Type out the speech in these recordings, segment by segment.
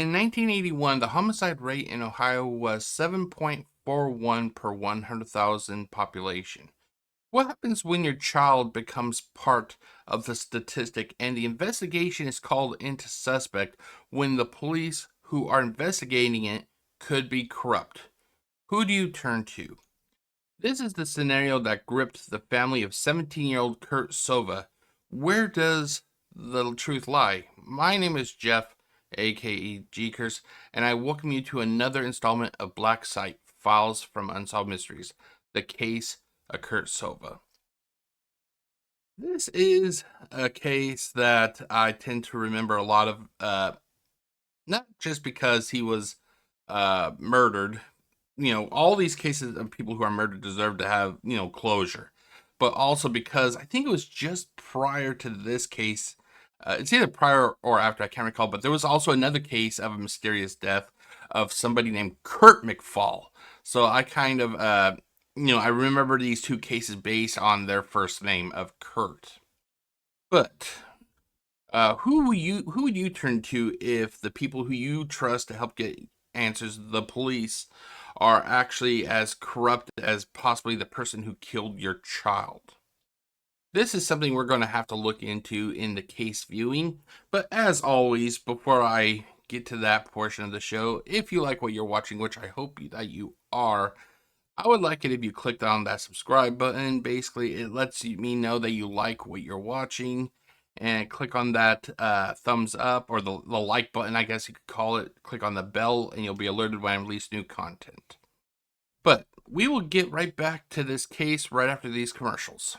In 1981, the homicide rate in Ohio was 7.41 per 100,000 population. What happens when your child becomes part of the statistic and the investigation is called into suspect when the police who are investigating it could be corrupt? Who do you turn to? This is the scenario that gripped the family of 17-year-old Kurt Sova. Where does the truth lie? My name is Jeff, aka GCurse, and I welcome you to another installment of Black Site Files from Unsolved Mysteries, the case of Kurt Sova. This is a case that I tend to remember a lot of, not just because he was murdered. All these cases of people who are murdered deserve to have, closure. But also because I think it was just prior to this case. It's either prior or after, I can't recall. But there was also another case of a mysterious death of somebody named Kurt McFall. So I kind of, I remember these two cases based on their first name of Kurt. But who would you turn to if the people who you trust to help get answers, the police, are actually as corrupt as possibly the person who killed your child? This is something we're going to have to look into in the case viewing, but as always, before I get to that portion of the show, if you like what you're watching, which I hope that you are, I would like it if you clicked on that subscribe button. Basically, it lets me know that you like what you're watching, and click on that thumbs up, or the like button, I guess you could call it. Click on the bell and you'll be alerted when I release new content. But we will get right back to this case right after these commercials.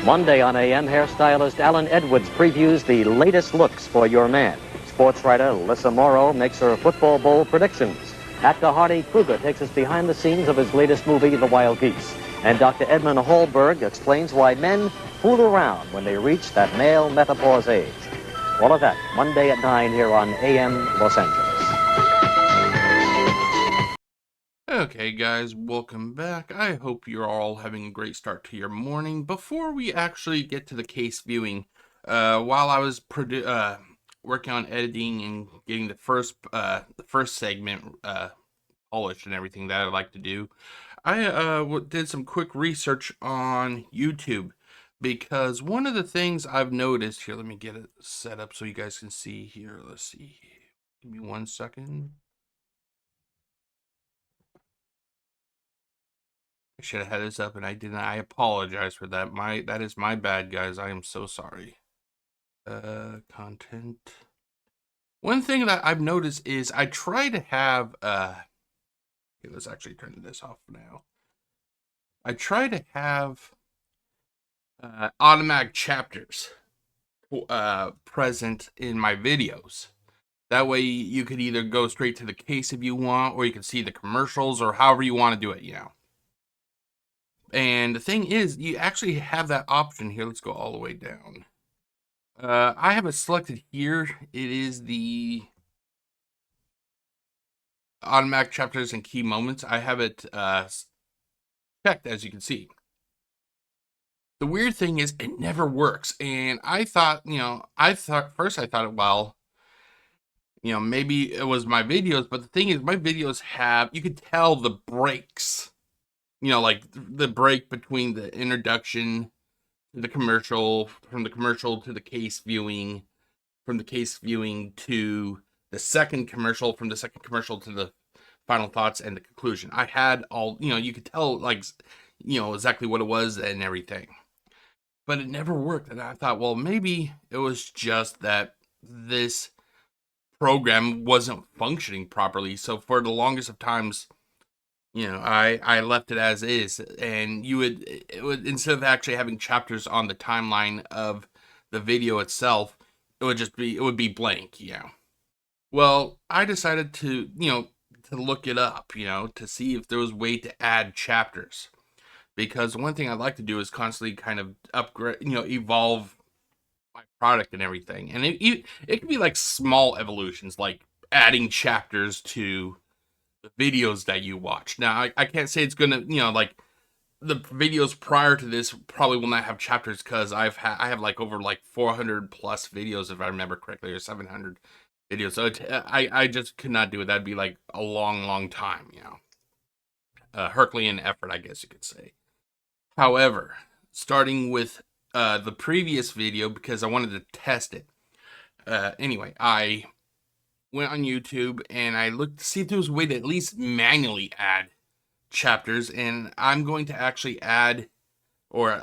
Monday on AM, hairstylist Alan Edwards previews the latest looks for your man. Sports writer Lissa Morrow makes her football bowl predictions. Actor Hardy Kruger takes us behind the scenes of his latest movie, The Wild Geese. And Dr. Edmund Hallberg explains why men fool around when they reach that male menopause age. All of that Monday at 9 here on AM Los Angeles. Okay, guys, welcome back. I hope you're all having a great start to your morning. Before we actually get to the case viewing, while I was working on editing and getting the first segment polished and everything that I like to do, I did some quick research on YouTube, because one of the things I've noticed here, let me get it set up so you guys can see here. Let's see. Give me 1 second. I should have had this up and I didn't. I apologize for that. That is my bad, guys. I am so sorry. Content. One thing that I've noticed is I try to have okay, let's actually turn this off now. I try to have automatic chapters present in my videos. That way you could either go straight to the case if you want, or you can see the commercials, or however you want to do it, And the thing is, you actually have that option here. Let's go all the way down. I have it selected here. It is the automatic chapters and key moments. I have it checked, as you can see. The weird thing is, it never works. And I thought, first I thought, well, maybe it was my videos. But the thing is, my videos you could tell the breaks. Like the break between the introduction to the commercial, from the commercial to the case viewing, from the case viewing to the second commercial, from the second commercial to the final thoughts and the conclusion. I had all, you could tell, like, exactly what it was and everything. But it never worked. And I thought, well, maybe it was just that this program wasn't functioning properly. So for the longest of times, I left it as is, and it would, instead of actually having chapters on the timeline of the video itself, it would be blank, Well, I decided to, to look it up, to see if there was a way to add chapters, because one thing I like to do is constantly kind of upgrade, evolve my product and everything, and it can be like small evolutions, like adding chapters to the videos that you watch. Now, I can't say it's gonna, like the videos prior to this probably will not have chapters because I have like over like 400 plus videos if I remember correctly, or 700 videos. So I just could not do it. That'd be like a long time, you know, Herculean effort, I guess you could say. However, starting with the previous video because I wanted to test it. Anyway, I went on YouTube and I looked to see if there was a way to at least manually add chapters, and I'm going to actually add or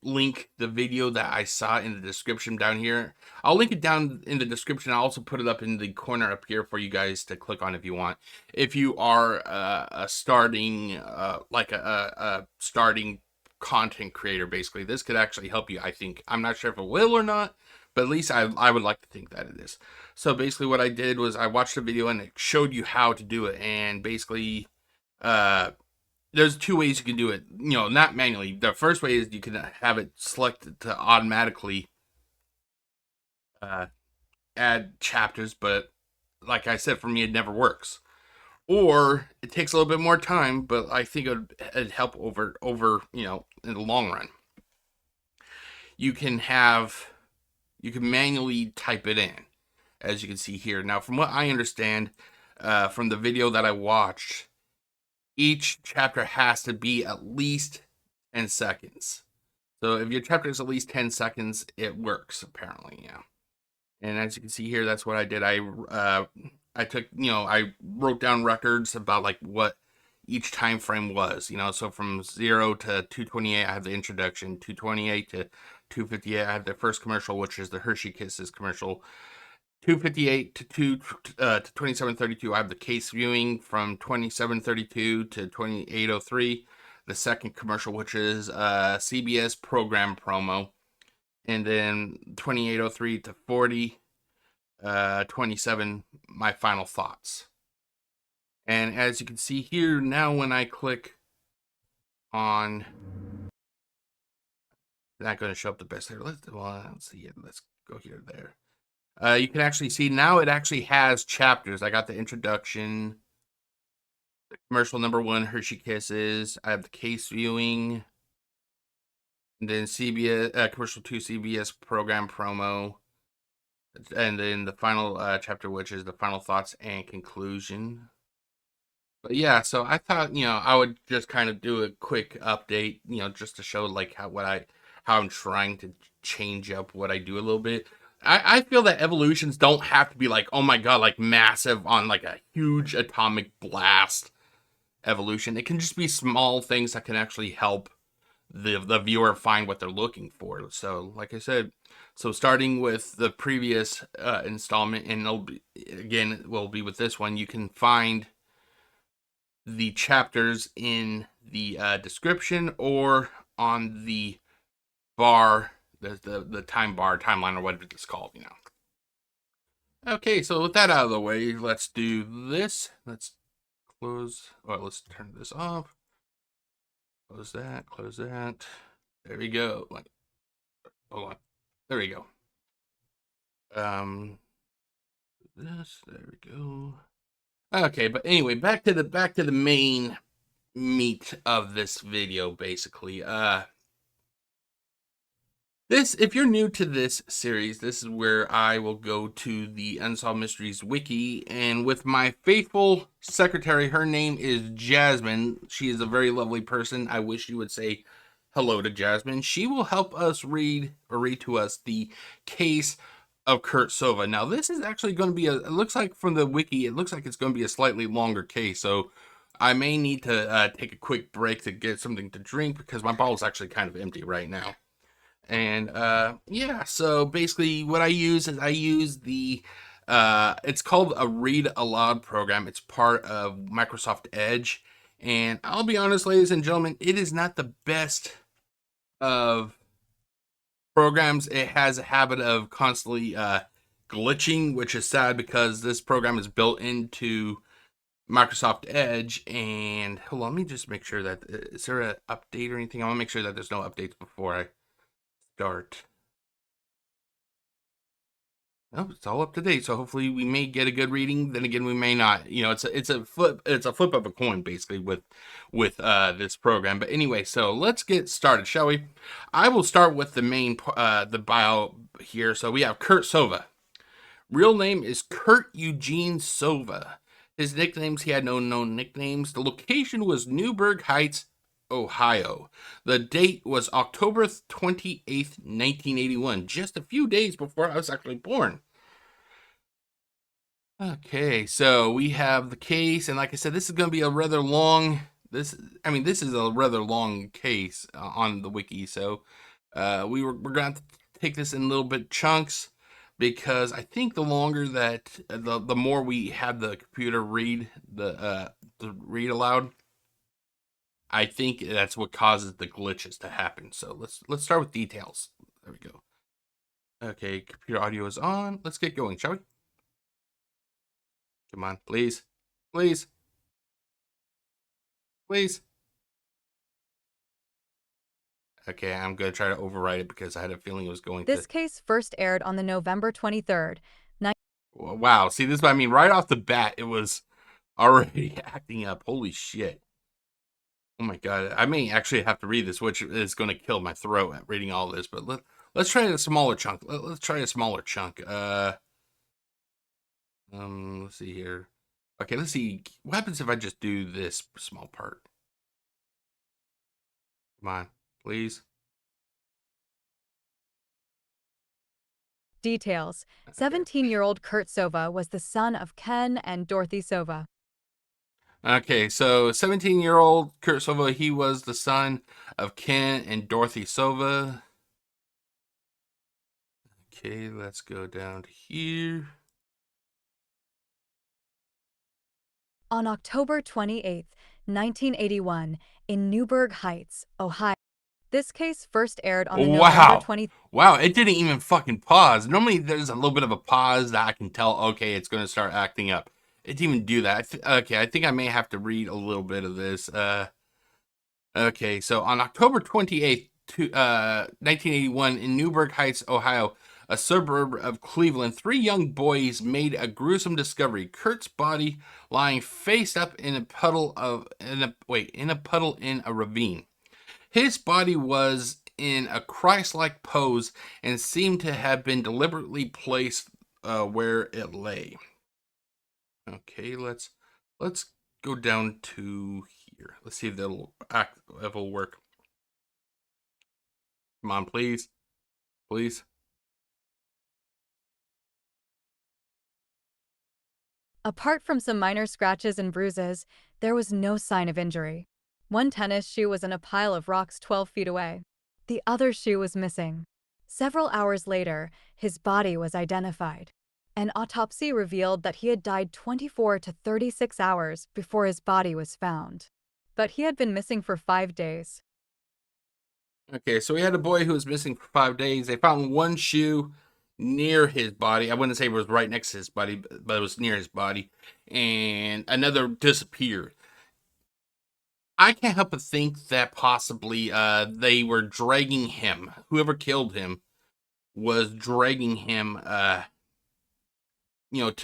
link the video that I saw in the description down here. I'll link it down in the description. I'll also put it up in the corner up here for you guys to click on if you want. If you are a starting a starting content creator, basically, this could actually help you. I think, I'm not sure if it will or not, but at least I would like to think that it is. So basically, what I did was I watched a video and it showed you how to do it, and basically, there's two ways you can do it. You know, not manually. The first way is you can have it selected to automatically add chapters, but like I said, for me, it never works. Or it takes a little bit more time, but I think it'd help over you know, in the long run. You can manually type it in, as you can see here. Now, from what I understand, from the video that I watched, each chapter has to be at least 10 seconds. So if your chapter is at least 10 seconds, it works, apparently, yeah. And as you can see here, that's what I did. I took, you know, I wrote down records about like what each time frame was, you know. So from 0 to 228, I have the introduction. 228 to 258, I have the first commercial, which is the Hershey Kisses commercial. 258 to 2732, I have the case viewing. From 2732 to 2803, the second commercial, which is CBS program promo. And then 2803 to 27, my final thoughts. And as you can see here, now when I click on, not going to show up the best there. Let's see it. Let's go here to there. You can actually see now it actually has chapters. I got the introduction, the commercial number 1, Hershey Kisses. I have the case viewing, and then CBS commercial 2, CBS program promo, and then the final chapter, which is the final thoughts and conclusion. But yeah, so I thought, you know, I would just kind of do a quick update, you know, just to show like how I'm trying to change up what I do a little bit. I feel that evolutions don't have to be like, oh my god, like massive on like a huge atomic blast evolution. It can just be small things that can actually help the viewer find what they're looking for. So like I said, so starting with the previous installment, and it'll be, again, it will be with this one, you can find the chapters in the description or on the bar, the timeline, or whatever it's called, you know. Okay, so with that out of the way, let's do this. Let's close, or let's turn this off. Close that, close that. There we go. Hold on. There we go. This, there we go. Okay, but anyway, back to the main meat of this video, basically. This, if you're new to this series, this is where I will go to the Unsolved Mysteries wiki, and with my faithful secretary, her name is Jasmine. She is a very lovely person. I wish you would say hello to Jasmine. She will help us read to us the case of Kurt Sova. Now, this is actually going to be it looks like from the wiki, it looks like it's going to be a slightly longer case, so I may need to take a quick break to get something to drink because my bottle is actually kind of empty right now. And yeah, so basically what I use is the it's called a read aloud program. It's part of Microsoft Edge, and I'll be honest, ladies and gentlemen, it is not the best of programs. It has a habit of constantly glitching, which is sad because this program is built into Microsoft Edge. And hold on, let me just make sure that, is there an update or anything? I want to make sure that there's no updates before I start. Oh, it's all up to date. So hopefully we may get a good reading. Then again, we may not. You know, it's a flip of a coin basically with this program. But anyway, so let's get started, shall we? I will start with the main the bio here. So we have Kurt Sova. Real name is Kurt Eugene Sova. His nicknames, he had no known nicknames. The location was Newburgh Heights, Ohio. The date was October 28th, 1981, just a few days before I was actually born. Okay, so we have the case, and like I said, this is going to be a rather long. This is a rather long case on the wiki. So, we're going to take this in little bit chunks because I think the longer that the more we have the computer read the read aloud, I think that's what causes the glitches to happen. So let's start with details. There we go. Okay, computer audio is on. Let's get going, shall we? Come on, please. Please. Please. Okay, I'm going to try to override it because I had a feeling it was going This to. case first aired on the November 23rd. Wow, see, this, I mean, right off the bat, it was already acting up. Holy shit. Oh my god, I may actually have to read this, which is going to kill my throat at reading all this, but let's try a smaller chunk. Let's try a smaller chunk. Let's see here. Okay, let's see. What happens if I just do this small part? Come on, please. Details. Okay. 17-year-old Kurt Sova was the son of Ken and Dorothy Sova. Okay, so 17-year-old Kurt Sova, he was the son of Ken and Dorothy Sova. Okay, let's go down to here. On October 28, 1981, in Newburgh Heights, Ohio. This case first aired on the November Wow. 20th. Wow, it didn't even fucking pause. Normally there's a little bit of a pause that I can tell, okay, it's going to start acting up. It didn't even do that. Okay, I think I may have to read a little bit of this. Okay, so on October 28th, 1981, in Newburgh Heights, Ohio, a suburb of Cleveland, three young boys made a gruesome discovery. Kurt's body lying face up in a puddle in a ravine. His body was in a Christ-like pose and seemed to have been deliberately placed where it lay. Okay, let's go down to here. Let's see if it'll work. Come on, please, please. Apart from some minor scratches and bruises, there was no sign of injury. One tennis shoe was in a pile of rocks 12 feet away. The other shoe was missing. Several hours later, his body was identified. An autopsy revealed that he had died 24 to 36 hours before his body was found. But he had been missing for 5 days. Okay, so we had a boy who was missing for 5 days. They found one shoe near his body. I wouldn't say it was right next to his body, but it was near his body, and another disappeared. I can't help but think that possibly they were dragging him. Whoever killed him was dragging him to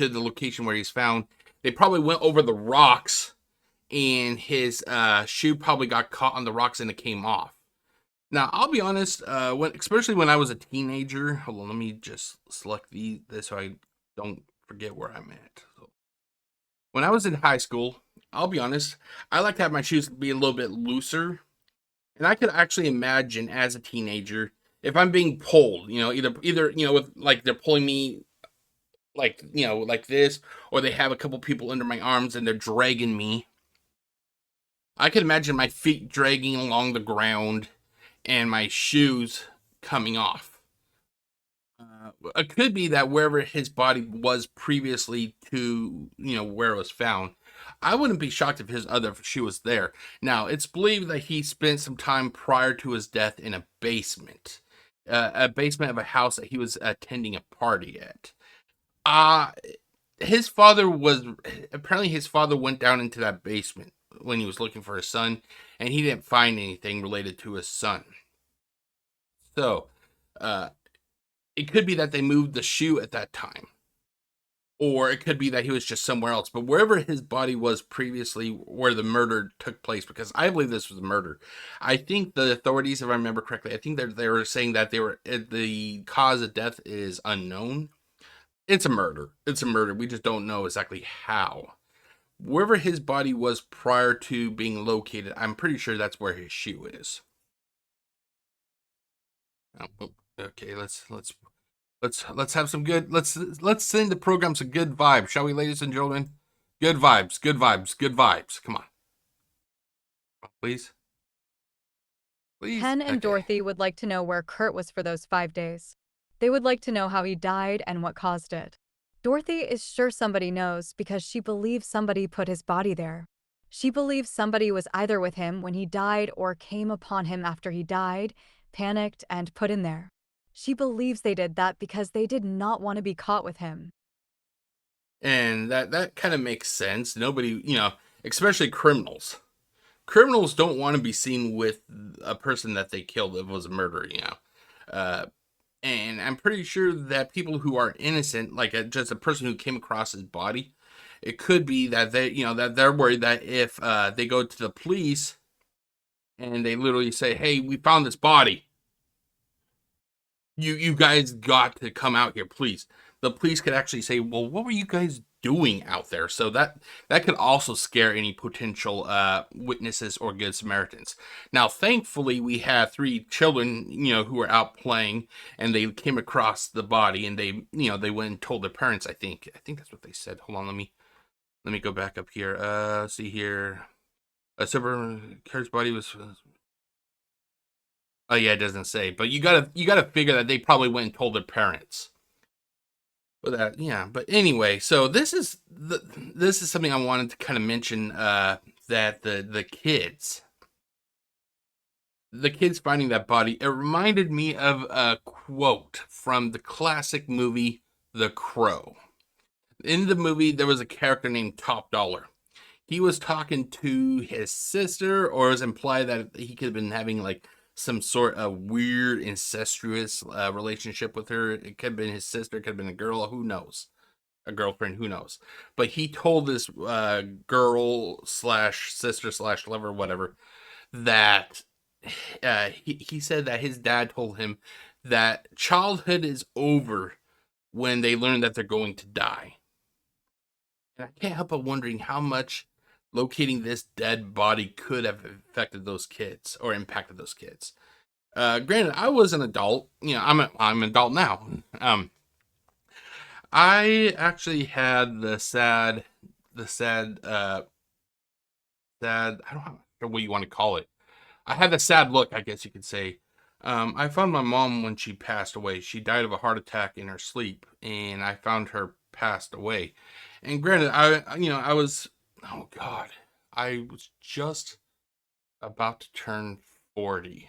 the location where he's found. They probably went over the rocks and his shoe probably got caught on the rocks and it came off. Now, I'll be honest, especially when I was a teenager. Hold on, let me just select this so I don't forget where I'm at. So, when I was in high school, I'll be honest, I like to have my shoes be a little bit looser. And I could actually imagine as a teenager if I'm being pulled, either with like they're pulling me like this, or they have a couple people under my arms and they're dragging me. I could imagine my feet dragging along the ground and my shoes coming off. It could be that wherever his body was previously to, where it was found, I wouldn't be shocked if his other shoe was there. Now, it's believed that he spent some time prior to his death in a basement of a house that he was attending a party at. Uh, his father went down into that basement when he was looking for his son, and he didn't find anything related to his son. So, uh, It could be that they moved the shoe at that time, or it could be that he was just somewhere else. But wherever his body was previously, where the murder took place, because I believe this was a murder. I think the authorities, if I remember correctly, I think they were saying that the cause of death is unknown. It's a murder. It's a murder. We just don't know exactly how. Wherever his body was prior to being located, I'm pretty sure that's where his shoe is. Okay, let's have some good. Let's send the program some good vibes, shall we, ladies and gentlemen? Good vibes, good vibes, good vibes. Come on, please, please. Ken and Okay. Dorothy would like to know where Kurt was for those 5 days. They would like to know how he died and what caused it. Dorothy is sure somebody knows because she believes somebody put his body there. She believes somebody was either with him when he died or came upon him after he died, panicked, and put in there. She believes they did that because they did not want to be caught with him. And that kind of makes sense. Nobody, especially criminals. Criminals don't want to be seen with a person that they killed that was a murderer. Uh, and I'm pretty sure that people who are innocent, like just a person who came across his body, it could be that that they're worried that if they go to the police and they literally say, "Hey, we found this body. You guys got to come out here, please." The police could actually say, "Well, what were you guys doing out there?" So that could also scare any potential witnesses or good Samaritans. Now, thankfully, we have three children, who were out playing, and they came across the body, and they went and told their parents. I think that's what they said. Hold on, let me go back up here. See here. Kurt's body was. Oh yeah, it doesn't say, but you gotta figure that they probably went and told their parents. But yeah. But anyway, so this is something I wanted to kind of mention. That the kids finding that body, it reminded me of a quote from the classic movie The Crow. In the movie, there was a character named Top Dollar. He was talking to his sister, or it was implied that he could have been having like some sort of weird incestuous relationship with her. It could have been his sister, it could have been a girl, who knows? A girlfriend, who knows? But he told this girl slash sister slash lover, whatever, that he said that his dad told him that childhood is over when they learn that they're going to die. And I can't help but wondering how much locating this dead body could have affected those kids or impacted those kids. Granted, I was an adult. I'm an adult now. I actually had the sad. I don't know what you want to call it. I had the sad look, I guess you could say. I found my mom when she passed away. She died of a heart attack in her sleep, and I found her passed away. And granted, I was, oh God, I was just about to turn 40.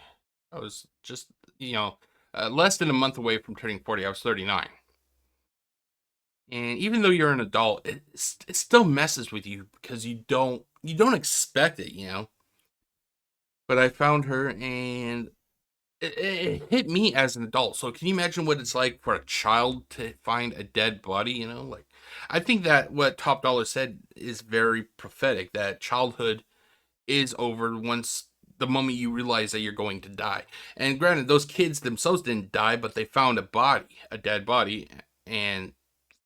I was just, less than a month away from turning 40. I was 39. And even though you're an adult, it still messes with you because you don't expect it. But I found her, and it hit me as an adult. So can you imagine what it's like for a child to find a dead body? Like, I think that what Top Dollar said is very prophetic. That childhood is over once the moment you realize that you're going to die. And granted, those kids themselves didn't die, but they found a dead body, and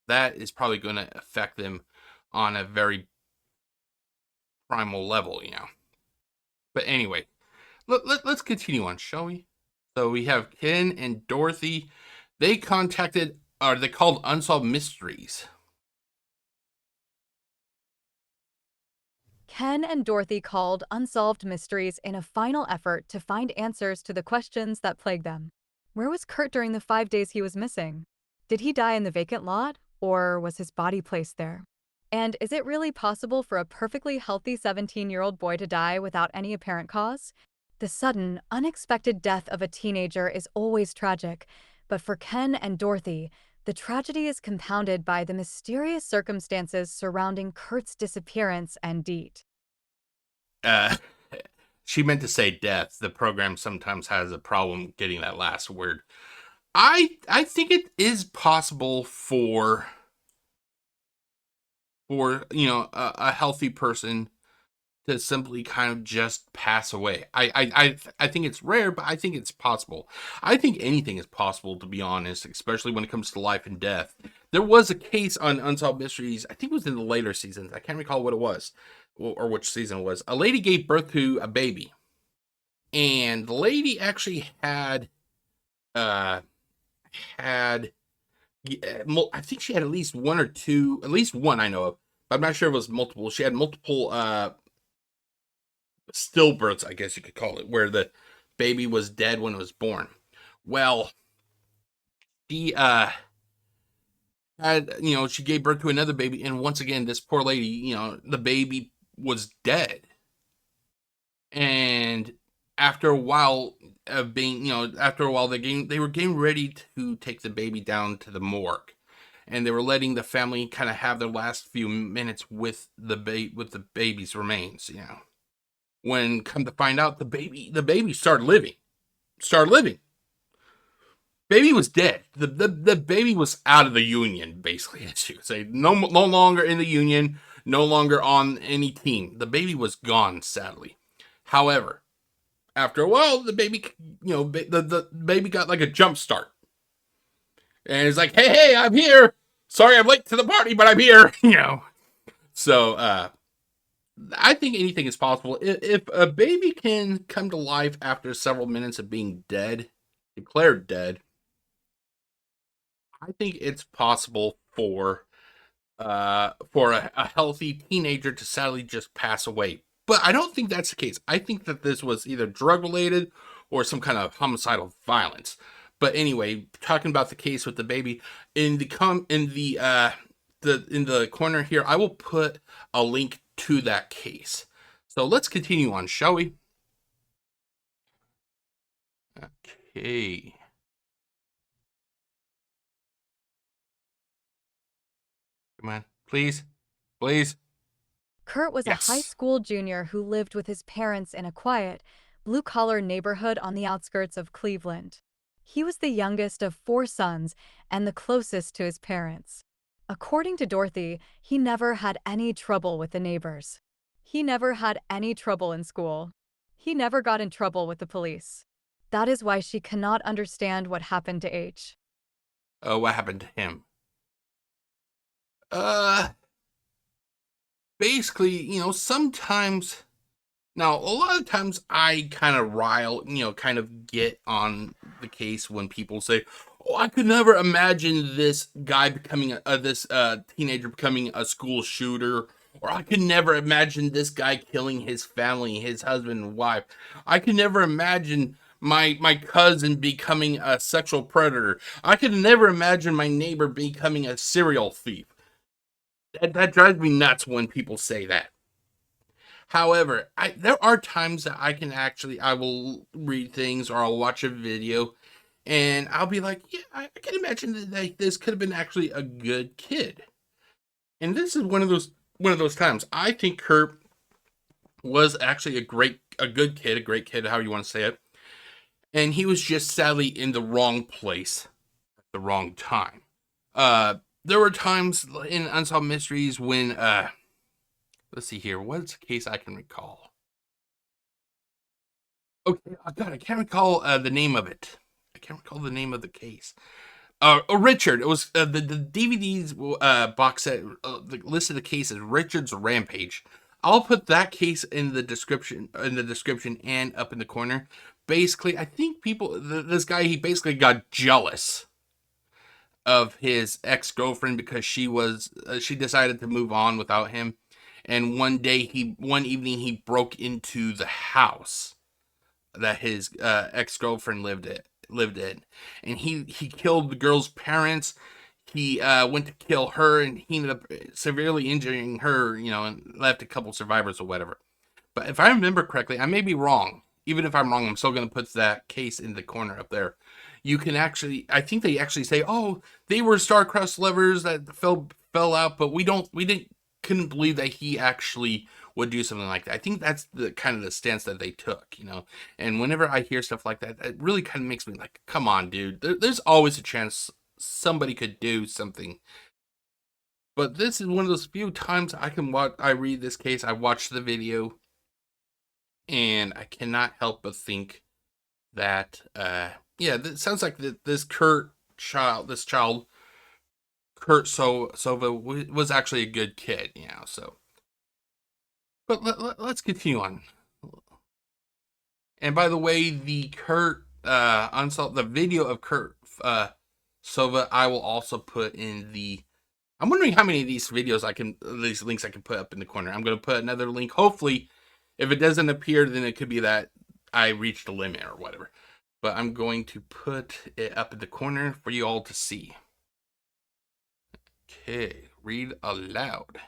that is probably going to affect them on a very primal level. But anyway, let's continue on, shall we? So we have Ken and Dorothy. They called Unsolved Mysteries. Ken and Dorothy called Unsolved Mysteries in a final effort to find answers to the questions that plague them. Where was Kurt during the 5 days he was missing? Did he die in the vacant lot, or was his body placed there? And is it really possible for a perfectly healthy 17-year-old boy to die without any apparent cause? The sudden, unexpected death of a teenager is always tragic, but for Ken and Dorothy, the tragedy is compounded by the mysterious circumstances surrounding Kurt's disappearance and deed. Uh, she meant to say death. The program sometimes has a problem getting that last word. I think it is possible for a healthy person to simply kind of just pass away. I think it's rare, but I think it's possible. I think anything is possible, to be honest, especially when it comes to life and death. There was a case on Unsolved Mysteries, I think it was in the later seasons. I can't recall what it was or which season it was. A lady gave birth to a baby, and the lady actually uh had I think she had at least one or two, at least one I know of, but I'm not sure if it was multiple. She had multiple stillbirths, I guess you could call it, where the baby was dead when it was born. Well, she had, she gave birth to another baby, and once again, this poor lady, the baby was dead. And after a while of being, after a while, they were getting ready to take the baby down to the morgue, and they were letting the family kind of have their last few minutes with the baby's remains. When come to find out, the baby started living. Baby was dead. The baby was out of the union, basically, as you could say. No longer in the union, no longer on any team. The baby was gone, sadly. However, after a while, the baby, the baby got like a jump start. And it's like, hey, I'm here. Sorry I'm late to the party, but I'm here. So, I think anything is possible. If a baby can come to life after several minutes of being dead, declared dead, I think it's possible for a healthy teenager to sadly just pass away. But I don't think that's the case. I think that this was either drug related or some kind of homicidal violence. But anyway, talking about the case with the baby, in the corner here, I will put a link to that case. So let's continue on, shall we? Okay. Come on, please. Please. Kurt was a high Yes. school junior who lived with his parents in a quiet, blue-collar neighborhood on the outskirts of Cleveland. He was the youngest of 4 sons and the closest to his parents. According to Dorothy, he never had any trouble with the neighbors. He never had any trouble in school. He never got in trouble with the police. That is why she cannot understand what happened to H. What happened to him? Uh, Basically, sometimes. Now, a lot of times I kind of kind of get on the case when people say, "Oh, I could never imagine this guy becoming this teenager becoming a school shooter," or "I could never imagine this guy killing his family, his husband and wife. I could never imagine my cousin becoming a sexual predator. I could never imagine my neighbor becoming a serial thief." That drives me nuts when people say that. However, there are times that I will read things or I'll watch a video and I'll be like, yeah, I can imagine that this could have been actually a good kid. And this is one of those times. I think Kurt was actually a good kid, a great kid, however you want to say it. And he was just sadly in the wrong place at the wrong time. There were times in Unsolved Mysteries when let's see here. What's a case I can recall? Okay, oh God, I can't recall the name of it. I can't recall the name of the case. Richard. It was the DVD's box set. The list of the cases. Richard's Rampage. I'll put that case in the description, and up in the corner. Basically, I think this guy, he basically got jealous of his ex-girlfriend because she decided to move on without him. And one evening he broke into the house that his ex-girlfriend lived in, and he killed the girl's parents. He went to kill her, and he ended up severely injuring her, and left a couple survivors or whatever. But if I remember correctly, I may be wrong. Even if I'm wrong, I'm still going to put that case in the corner up there. You can I think they actually say, oh, they were star-crossed lovers that fell out, but we didn't couldn't believe that he actually would do something like that. I think that's the kind of the stance that they took, you know. And whenever I hear stuff like that, it really kind of makes me like, come on, dude. There's always a chance somebody could do something. But this is one of those few times I read this case, I watched the video, and I cannot help but think that, yeah, it sounds like this child, Kurt Sova, was actually a good kid, you know. So, but let's continue on. And by the way, the video of Kurt Sova, I will also put in the. I'm wondering how many of these these links I can put up in the corner. I'm going to put another link. Hopefully, if it doesn't appear, then it could be that I reached a limit or whatever. But I'm going to put it up in the corner for you all to see. Okay, read aloud.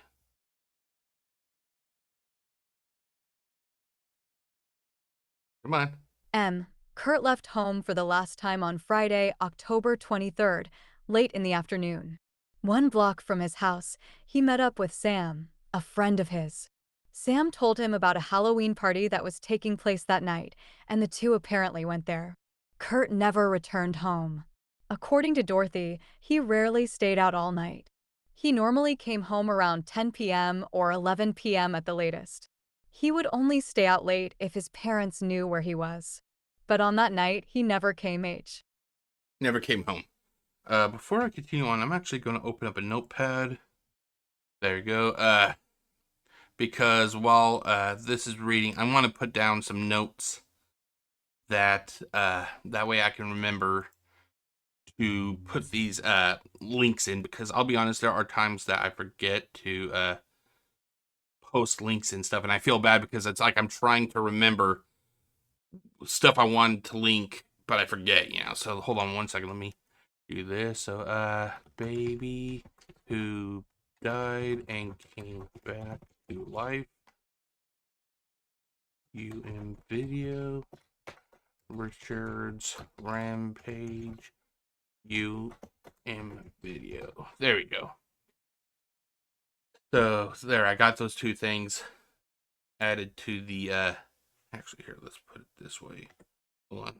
Come on. M. Kurt left home for the last time on Friday, October 23rd, late in the afternoon. 1 block from his house, he met up with Sam, a friend of his. Sam told him about a Halloween party that was taking place that night, and the two apparently went there. Kurt never returned home. According to Dorothy, he rarely stayed out all night. He normally came home around 10 p.m. or 11 p.m. at the latest. He would only stay out late if his parents knew where he was. But on that night, he never came H. Never came home. Before I continue on, I'm actually going to open up a notepad. There you go. Because while this is reading, I want to put down some notes that way I can remember to put these links in. Because I'll be honest, there are times that I forget to post links and stuff, and I feel bad because it's like I'm trying to remember stuff I wanted to link, but I forget, you know. So hold on 1 second, let me do this. So baby who died and came back to life, UM video, Richard's rampage, UM video. There we go. So there, I got those two things added to the actually here, let's put it this way. Hold on.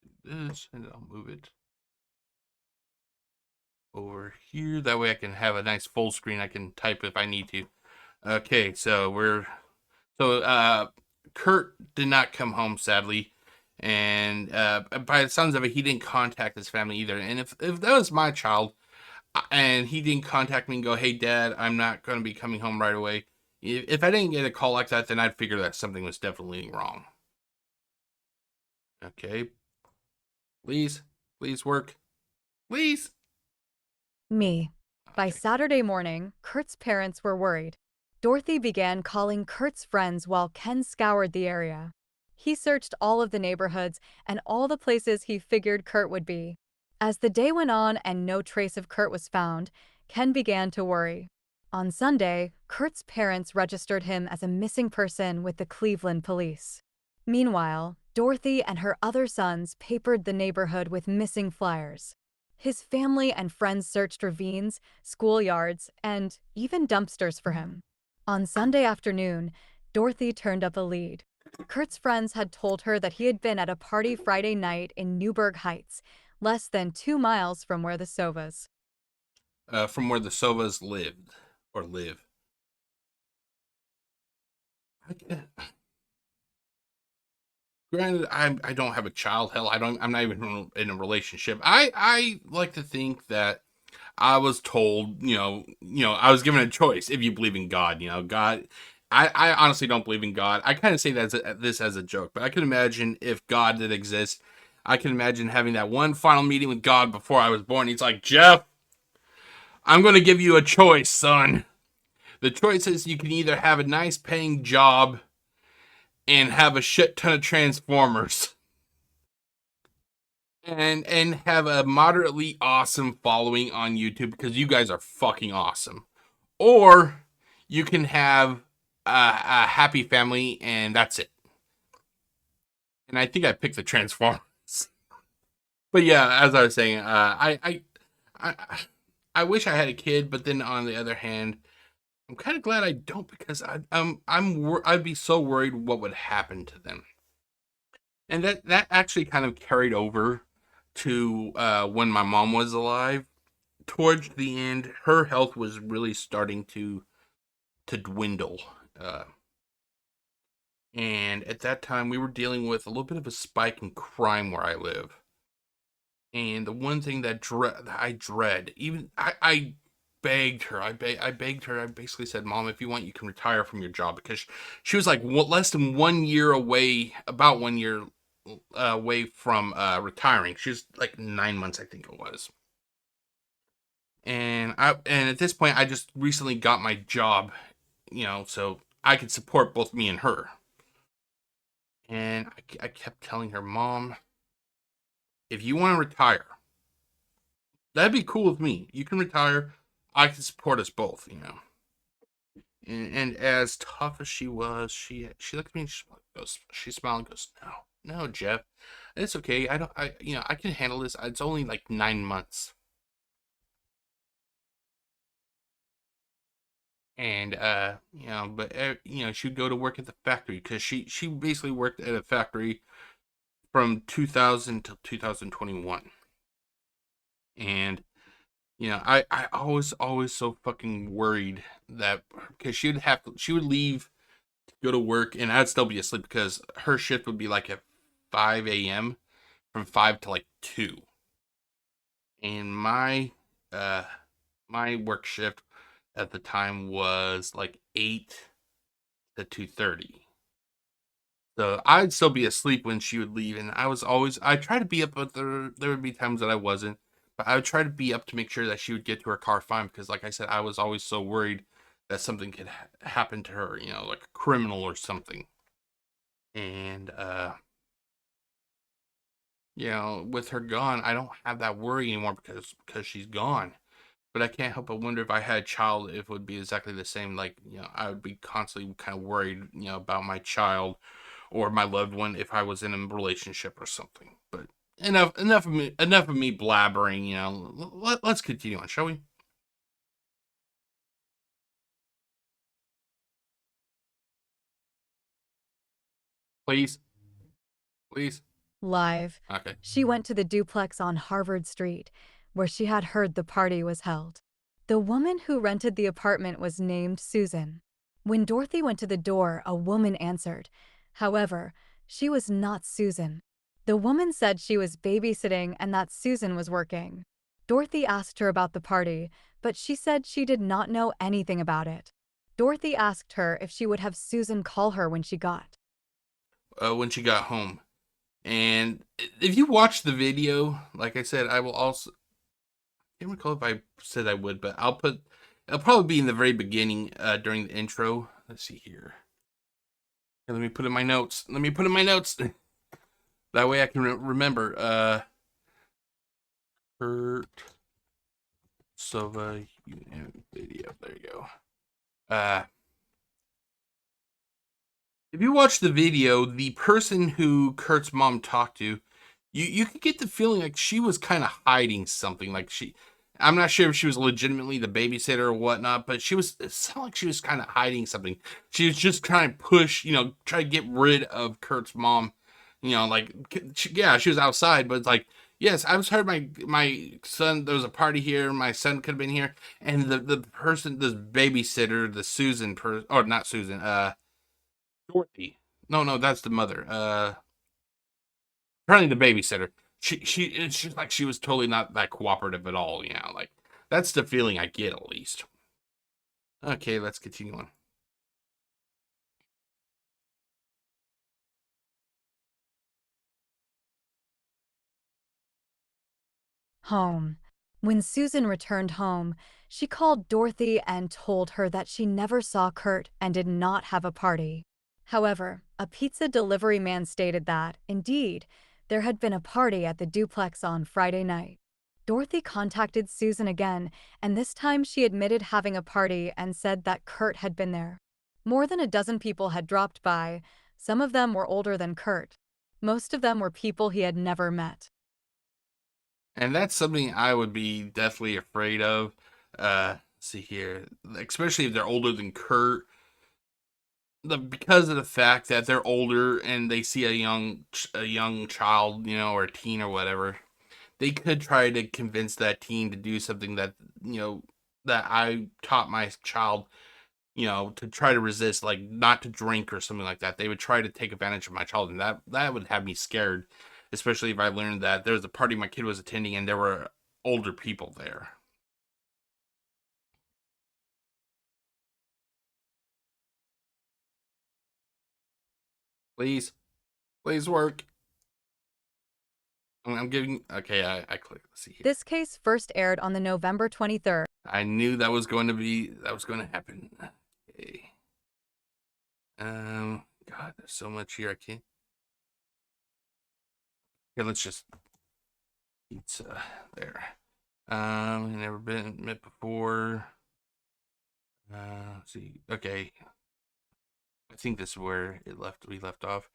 Let's do this and I'll move it over here. That way I can have a nice full screen. I can type if I need to. Okay, so Kurt did not come home, sadly. And by the sounds of it, he didn't contact his family either. And if that was my child, and he didn't contact me and go, hey, Dad, I'm not going to be coming home right away. If I didn't get a call like that, then I'd figure that something was definitely wrong. Okay. Please work. Please. Me. By Okay. Saturday morning, Kurt's parents were worried. Dorothy began calling Kurt's friends while Ken scoured the area. He searched all of the neighborhoods and all the places he figured Kurt would be. As the day went on and no trace of Kurt was found, Ken began to worry. On Sunday, Kurt's parents registered him as a missing person with the Cleveland police. Meanwhile, Dorothy and her other sons papered the neighborhood with missing flyers. His family and friends searched ravines, schoolyards, and even dumpsters for him. On Sunday afternoon, Dorothy turned up a lead. Kurt's friends had told her that he had been at a party Friday night in Newburgh Heights, less than 2 miles from where the Sovas. From where the Sovas lived or live. Granted, I don't have a child. Hell, I'm not even in a relationship. I like to think that I was told, I was given a choice. If you believe in God, God. I honestly don't believe in God. I kind of say this as a joke, but I can imagine if God did exist, I can imagine having that one final meeting with God before I was born. He's like, Jeff, I'm going to give you a choice, son. The choice is you can either have a nice paying job and have a shit ton of Transformers and have a moderately awesome following on YouTube because you guys are fucking awesome. Or you can have a happy family and that's it. And I think I picked the Transformers. But yeah, as I was saying, I wish I had a kid, but then on the other hand, I'm kind of glad I don't, because I'd be so worried what would happen to them. And that actually kind of carried over to when my mom was alive. Towards the end, her health was really starting to dwindle. Uh, and at that time, we were dealing with a little bit of a spike in crime where I live. And the one thing that I dread, even I begged her, I begged her. I basically said, "Mom, if you want, you can retire from your job," because she was like less than 1 year away, about 1 year away from retiring. She was like 9 months, I think it was. And at this point, I just recently got my job, so I could support both me and her. And I kept telling her, "Mom, if you want to retire, that'd be cool with me. You can retire. I can support us both." And as tough as she was, she looked at me and she smiled and goes, "No, no, Jeff, it's okay. I don't, I can handle this. It's only like 9 months." And but she'd go to work at the factory, because she basically worked at a factory from 2000 till 2021. And I always so fucking worried that, because she would leave to go to work, and I'd still be asleep, because her shift would be like at 5 a.m., from 5 to like 2. And uh my work shift at the time was like 8 to 2:30. So I'd still be asleep when she would leave, and I tried to be up, but there would be times that I wasn't. But I would try to be up to make sure that she would get to her car fine, because, like I said, I was always so worried that something could happen to her, like a criminal or something. And with her gone, I don't have that worry anymore, because she's gone. But I can't help but wonder, if I had a child, if it would be exactly the same. Like, I would be constantly kind of worried, about my child or my loved one, if I was in a relationship or something. But enough of me blabbering. Let's continue on, shall we? Please, please. Live. Okay. She went to the duplex on Harvard Street, where she had heard the party was held. The woman who rented the apartment was named Susan. When Dorothy went to the door, a woman answered. However, she was not Susan. The woman said she was babysitting and that Susan was working. Dorothy asked her about the party, but she said she did not know anything about it. Dorothy asked her if she would have Susan call her when she got. When she got home. And if you watch the video, like I said, I will also. I can't recall if I said I would, but It'll probably be in the very beginning, during the intro. Let's see here. Okay, let me put in my notes. That way I can remember. Kurt Sova video. There you go. If you watch the video, the person who Kurt's mom talked to, you could get the feeling like she was kind of hiding something. Like, I'm not sure if she was legitimately the babysitter or whatnot, but it sounded like she was kind of hiding something. She was just trying to push, try to get rid of Kurt's mom. Like, yeah, she was outside, but it's like, yes, I was heard my son. There was a party here. My son could have been here, and the person, this babysitter, the Susan or not Susan, Dorothy. No, no, that's the mother. Apparently the babysitter. It's just like she was totally not that cooperative at all. Like, that's the feeling I get, at least. Okay, let's continue on. Home. When Susan returned home, she called Dorothy and told her that she never saw Kurt and did not have a party. However, a pizza delivery man stated that, indeed, there had been a party at the duplex on Friday night. Dorothy contacted Susan again, and this time she admitted having a party and said that Kurt had been there. More than a dozen people had dropped by. Some of them were older than Kurt. Most of them were people he had never met. And that's something I would be deathly afraid of. let's see here, especially if they're older than Kurt, because of the fact that they're older and they see a young child, or a teen or whatever, they could try to convince that teen to do something that that I taught my child, to try to resist, like not to drink or something like that. They would try to take advantage of my child, and that would have me scared, especially if I learned that there was a party my kid was attending and there were older people there. Please, please work. I'm giving. Okay, I click. Let's see here. This case first aired on the November 23rd. I knew that was going to happen. Okay. God, there's so much here. I can't. Okay, let's just pizza there. Never been met before. Let's see. Okay, I think this is where we left off.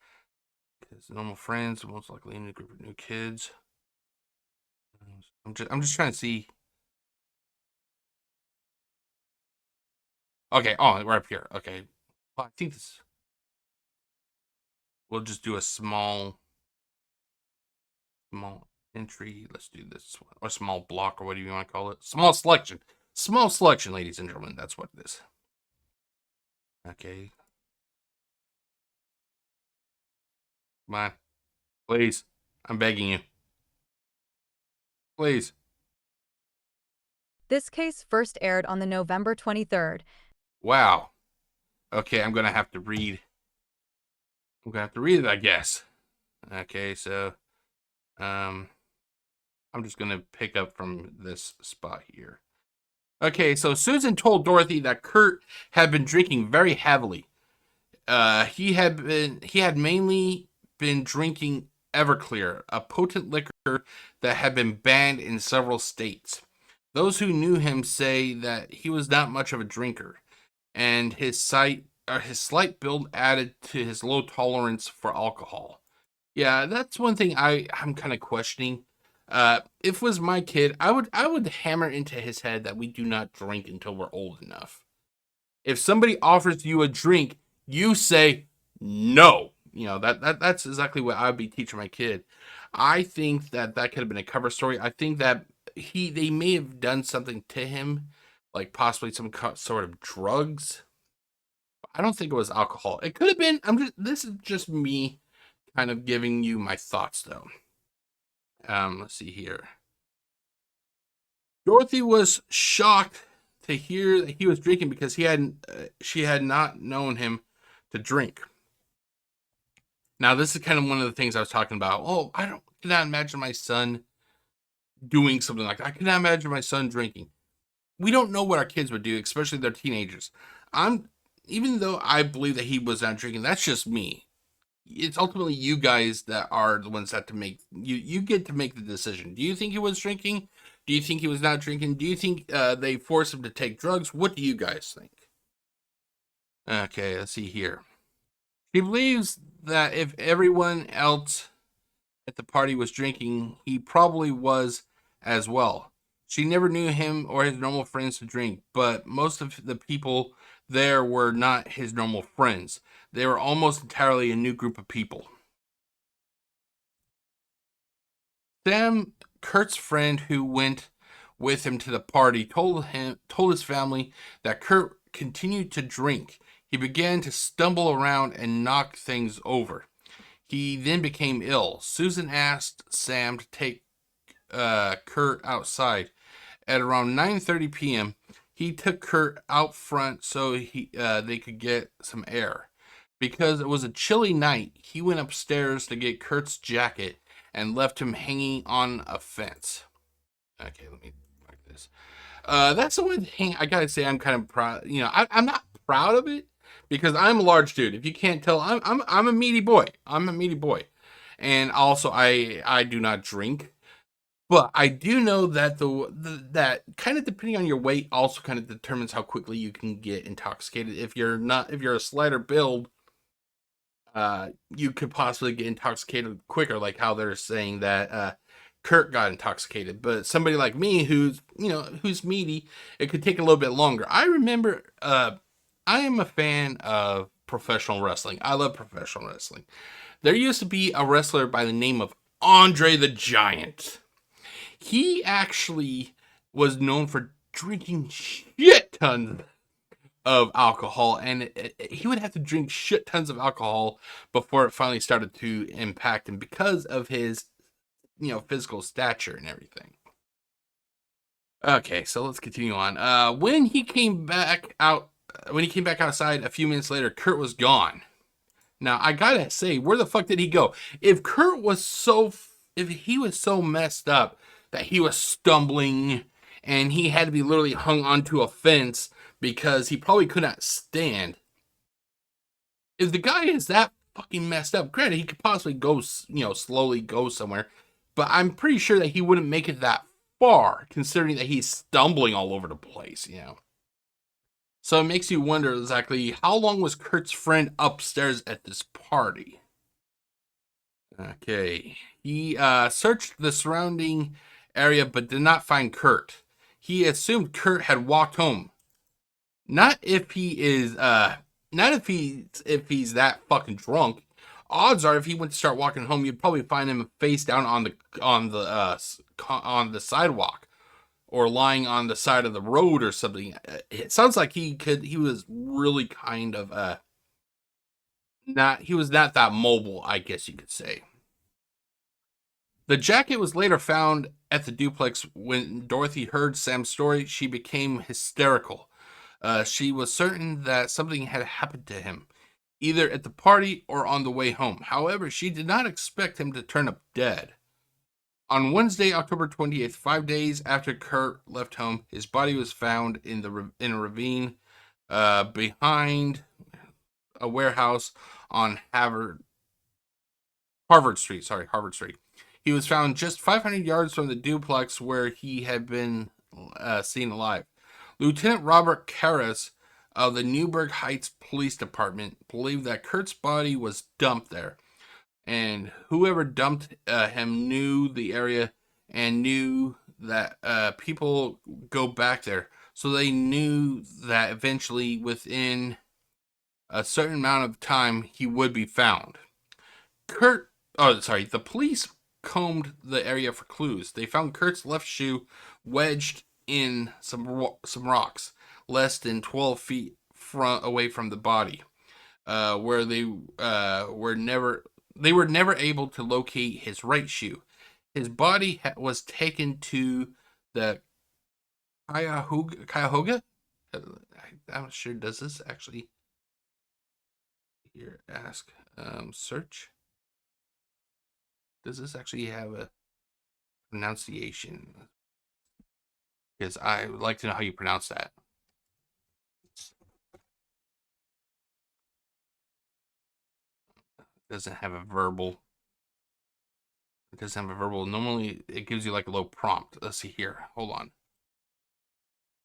Because normal friends, most likely in a group of new kids. I'm just trying to see. Okay, oh, we're up here. Okay, well, I think this. We'll just do a small entry. Let's do this one, or small block, or what do you want to call it? Small selection, ladies and gentlemen. That's what it is. Okay. Come on, please. I'm begging you. Please. This case first aired on the November 23rd. Wow. Okay, I'm gonna have to read. I'm gonna have to read it, I guess. Okay, so, I'm just gonna pick up from this spot here. Okay, so Susan told Dorothy that Kurt had been drinking very heavily. He had mainly been drinking Everclear, a potent liquor that had been banned in several states. Those who knew him say that he was not much of a drinker, and his slight build added to his low tolerance for alcohol. Yeah, that's one thing I'm kind of questioning. If it was my kid, I would hammer into his head that we do not drink until we're old enough. If somebody offers you a drink, you say no. That's exactly what I would be teaching my kid. I think that could have been a cover story. I think that they may have done something to him, like possibly some sort of drugs. I don't think it was alcohol. It could have been. This is just me kind of giving you my thoughts, though. Let's see here. Dorothy was shocked to hear that he was drinking because she had not known him to drink. Now, this is kind of one of the things I was talking about. Oh, cannot imagine my son doing something like that. I cannot imagine my son drinking. We don't know what our kids would do, especially they're teenagers. Even though I believe that he was not drinking, that's just me. It's ultimately you guys that are the ones that have to make you get to make the decision. Do you think he was drinking? Do you think he was not drinking? Do you think they forced him to take drugs? What do you guys think? Okay, let's see here. She believes that if everyone else at the party was drinking, he probably was as well. She never knew him or his normal friends to drink, but most of the people there were not his normal friends. They were almost entirely a new group of people. Sam, Kurt's friend who went with him to the party, told his family that Kurt continued to drink. He began to stumble around and knock things over. He then became ill. Susan asked Sam to take Kurt outside. At around 9:30 p.m., he took Kurt out front so they could get some air. Because it was a chilly night, he went upstairs to get Kurt's jacket and left him hanging on a fence. Okay, let me mark this. That's the one thing I gotta say I'm kind of proud. I'm not proud of it because I'm a large dude. If you can't tell, I'm a meaty boy. I'm a meaty boy, and also I do not drink. But I do know that that kind of depending on your weight also kind of determines how quickly you can get intoxicated. If you're a slighter build, you could possibly get intoxicated quicker, like how they're saying that Kurt got intoxicated. But somebody like me, who's meaty, it could take a little bit longer. I remember, I am a fan of professional wrestling. I love professional wrestling. There used to be a wrestler by the name of Andre the Giant. He actually was known for drinking shit tons of alcohol, and he would have to drink shit tons of alcohol before it finally started to impact him because of his, physical stature and everything. Okay, so let's continue on. When he came back outside a few minutes later, Kurt was gone. Now I gotta say, where the fuck did he go? If he was so messed up that he was stumbling and he had to be literally hung onto a fence because he probably could not stand. If the guy is that fucking messed up, granted, he could possibly go, slowly go somewhere, but I'm pretty sure that he wouldn't make it that far, considering that he's stumbling all over the place, So it makes you wonder exactly how long was Kurt's friend upstairs at this party? Okay. He searched the surrounding area but did not find Kurt. He assumed Kurt had walked home. Not if he's that fucking drunk. Odds are if he went to start walking home, you'd probably find him face down on the sidewalk, or lying on the side of the road or something. It sounds like he was really kind of he was not that mobile, I guess you could say. The jacket was later found at the duplex. When Dorothy heard Sam's story, she became hysterical. She was certain that something had happened to him, either at the party or on the way home. However, she did not expect him to turn up dead. On Wednesday, October 28th, 5 days after Kurt left home, his body was found in a ravine behind a warehouse on Harvard Street. Harvard Street. He was found just 500 yards from the duplex where he had been seen alive. Lieutenant Robert Karras of the Newburgh Heights Police Department believed that Kurt's body was dumped there, and whoever dumped him knew the area and knew that people go back there, so they knew that eventually, within a certain amount of time, he would be found. The police combed the area for clues. They found Kurt's left shoe wedged in some rocks, less than 12 feet away from the body, where they were never able to locate his right shoe. His body was taken to the Cuyahoga. I'm not sure. Does this actually here ask search? Does this actually have a pronunciation? Because I would like to know how you pronounce that. It doesn't have a verbal. It doesn't have a verbal. Normally, it gives you like a little prompt. Let's see here. Hold on.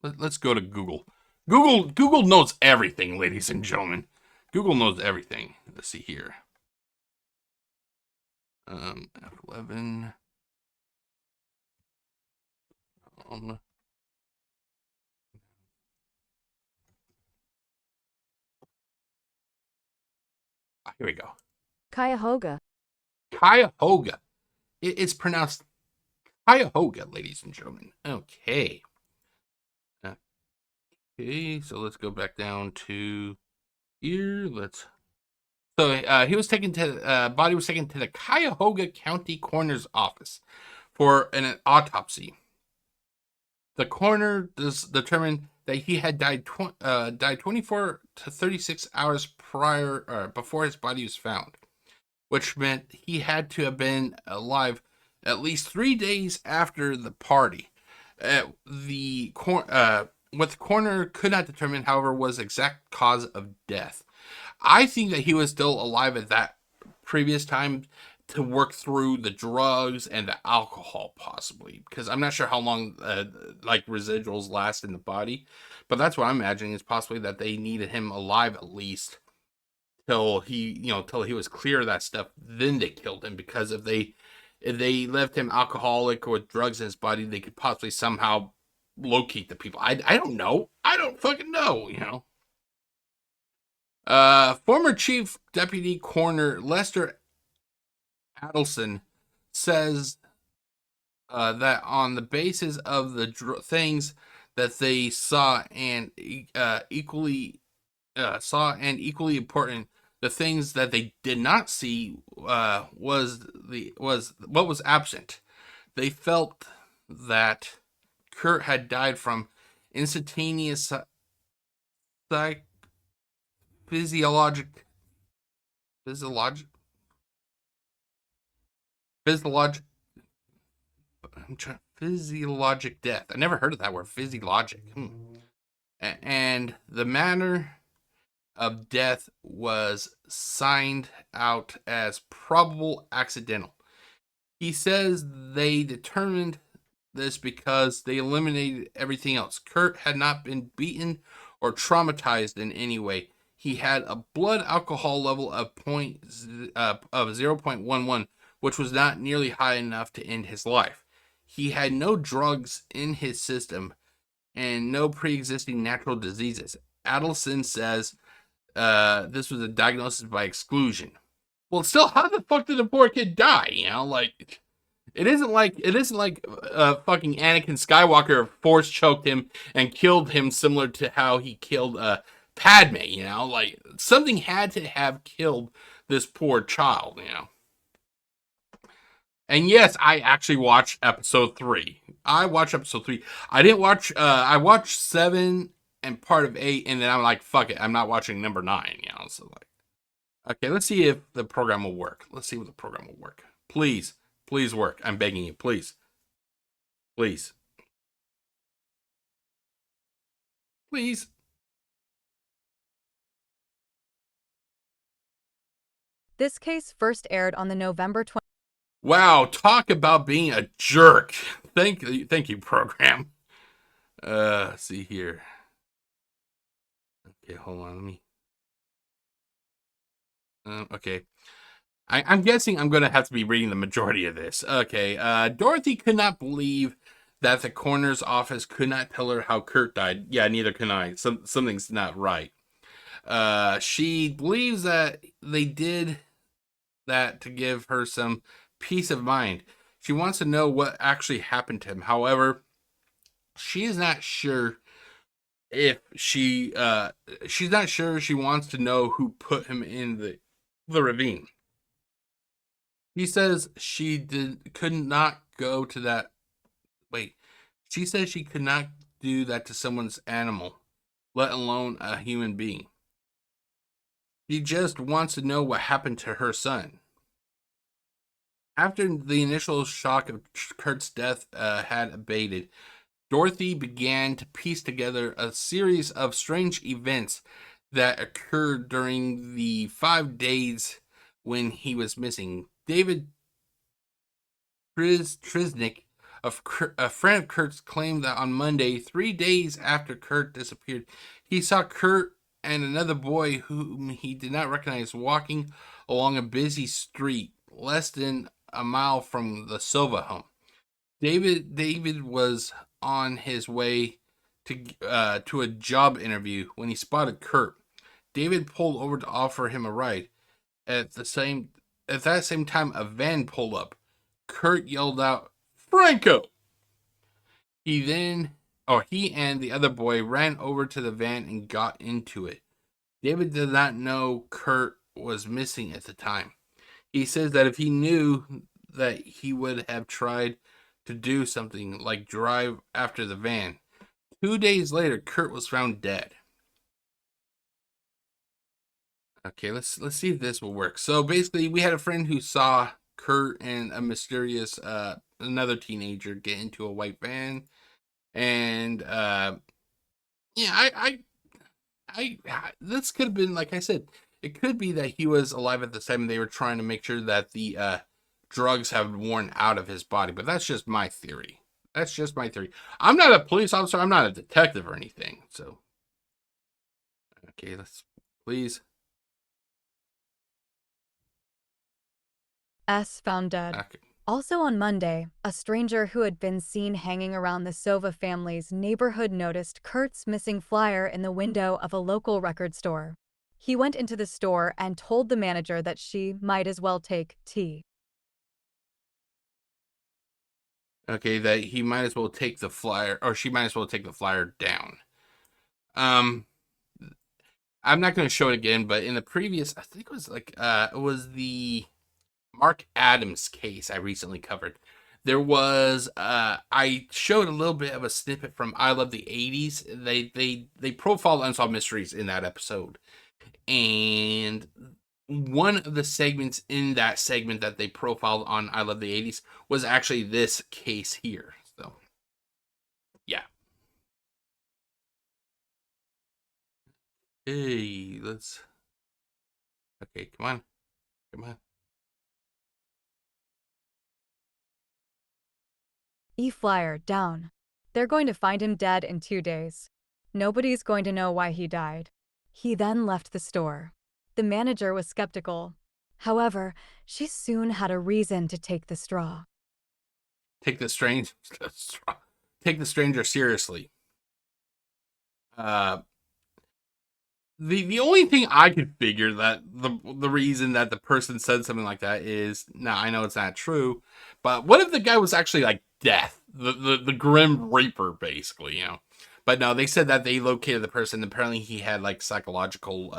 Let's go to Google. Google knows everything, ladies and gentlemen. Google knows everything. Let's see here. F11. Here we go. Cuyahoga. Cuyahoga. It's pronounced Cuyahoga, ladies and gentlemen. Okay. Okay, so let's go back down to here. He was taken to body was taken to the Cuyahoga County Coroner's office for an autopsy. The coroner determined that he had died 24 to 36 hours before his body was found, which meant he had to have been alive at least 3 days after the party. What the coroner could not determine, however, was the exact cause of death. I think that he was still alive at that previous time to work through the drugs and the alcohol, possibly, because I'm not sure how long residuals last in the body, but that's what I'm imagining is possibly that they needed him alive at least till he was clear of that stuff. Then they killed him, because if they if they left him alcoholic or with drugs in his body, they could possibly somehow locate the people. I don't know. I don't fucking know, you know. Former Chief Deputy Coroner Lester Adelson says that on the basis of the things that they saw and equally important, the things that they did not see was what was absent. They felt that Kurt had died from instantaneous psych- physiologic physiologic physiologic physiologic death. I never heard of that word, physiologic. And the manner of death was signed out as probable accidental. He says they determined this because they eliminated everything else. Kurt had not been beaten or traumatized in any way. He had a blood alcohol level of 0.11, which was not nearly high enough to end his life. He had no drugs in his system and no pre-existing natural diseases. Adelson says this was a diagnosis by exclusion. Well, still, how the fuck did the poor kid die? You know, like it isn't like fucking Anakin Skywalker force choked him and killed him, similar to how he killed Padme. You know, like something had to have killed this poor child. You know. And yes, I actually watched episode 3. I watched episode 3. I didn't watch. I watched 7 and part of 8, and then I'm like, fuck it, I'm not watching number 9. You know, so like, okay, let's see if the program will work. Let's see if the program will work. Please, please work. I'm begging you, please, please, please. This case first aired on the November 20. Wow, talk about being a jerk. Thank you, program. See here. Okay, hold on. Let me. Okay. I'm guessing I'm going to have to be reading the majority of this. Okay. Dorothy could not believe that the coroner's office could not tell her how Kurt died. Yeah, neither can I. Something's not right. She believes that they did that to give her some peace of mind. She wants to know what actually happened to him. However, she is not sure if she's not sure she wants to know who put him in the ravine. He says could not go to that. Wait, she says she could not do that to someone's animal, let alone a human being. She just wants to know what happened to her son. After the initial shock of Kurt's death had abated, Dorothy began to piece together a series of strange events that occurred during the 5 days when he was missing. David Trisnick, a friend of Kurt's, claimed that on Monday, 3 days after Kurt disappeared, he saw Kurt and another boy whom he did not recognize walking along a busy street less than a mile from the Sova home. David was on his way to a job interview when he spotted Kurt. David pulled over to offer him a ride. At that same time, a van pulled up. Kurt yelled out, "Franco!" He and the other boy ran over to the van and got into it. David did not know Kurt was missing at the time. He says that if he knew, that he would have tried to do something like drive after the van. 2 days later, Kurt was found dead. Okay, let's see if this will work. So basically, we had a friend who saw Kurt and a mysterious another teenager get into a white van, and yeah, this could have been, like I said, it could be that he was alive at the time and they were trying to make sure that the drugs have worn out of his body. But that's just my theory. That's just my theory. I'm not a police officer. I'm not a detective or anything. So, okay, let's please. S found dead. Okay. Also on Monday, a stranger who had been seen hanging around the Sova family's neighborhood noticed Kurt's missing flyer in the window of a local record store. He went into the store and told the manager that she might as well take tea. Okay, that he might as well take the flyer, or she might as well take the flyer down. Um, I'm not going to show it again, but in the previous, I think it was it was the Mark Adams case I recently covered. There was I showed a little bit of a snippet from I Love the 80s. They profiled Unsolved Mysteries in that episode. And one of the segments in that segment that they profiled on I Love the 80s was actually this case here. So, yeah. Hey, let's. Okay, come on. Come on. E-flyer down. They're going to find him dead in 2 days. Nobody's going to know why he died. He then left the store. The manager was skeptical. However, she soon had a reason to take the straw. Take the strange. Take the stranger seriously. Uh, the only thing I could figure that the reason that the person said something like that is, now I know it's not true, but what if the guy was actually like death, the grim reaper, basically, you know? But no, they said that they located the person. Apparently, he had like psychological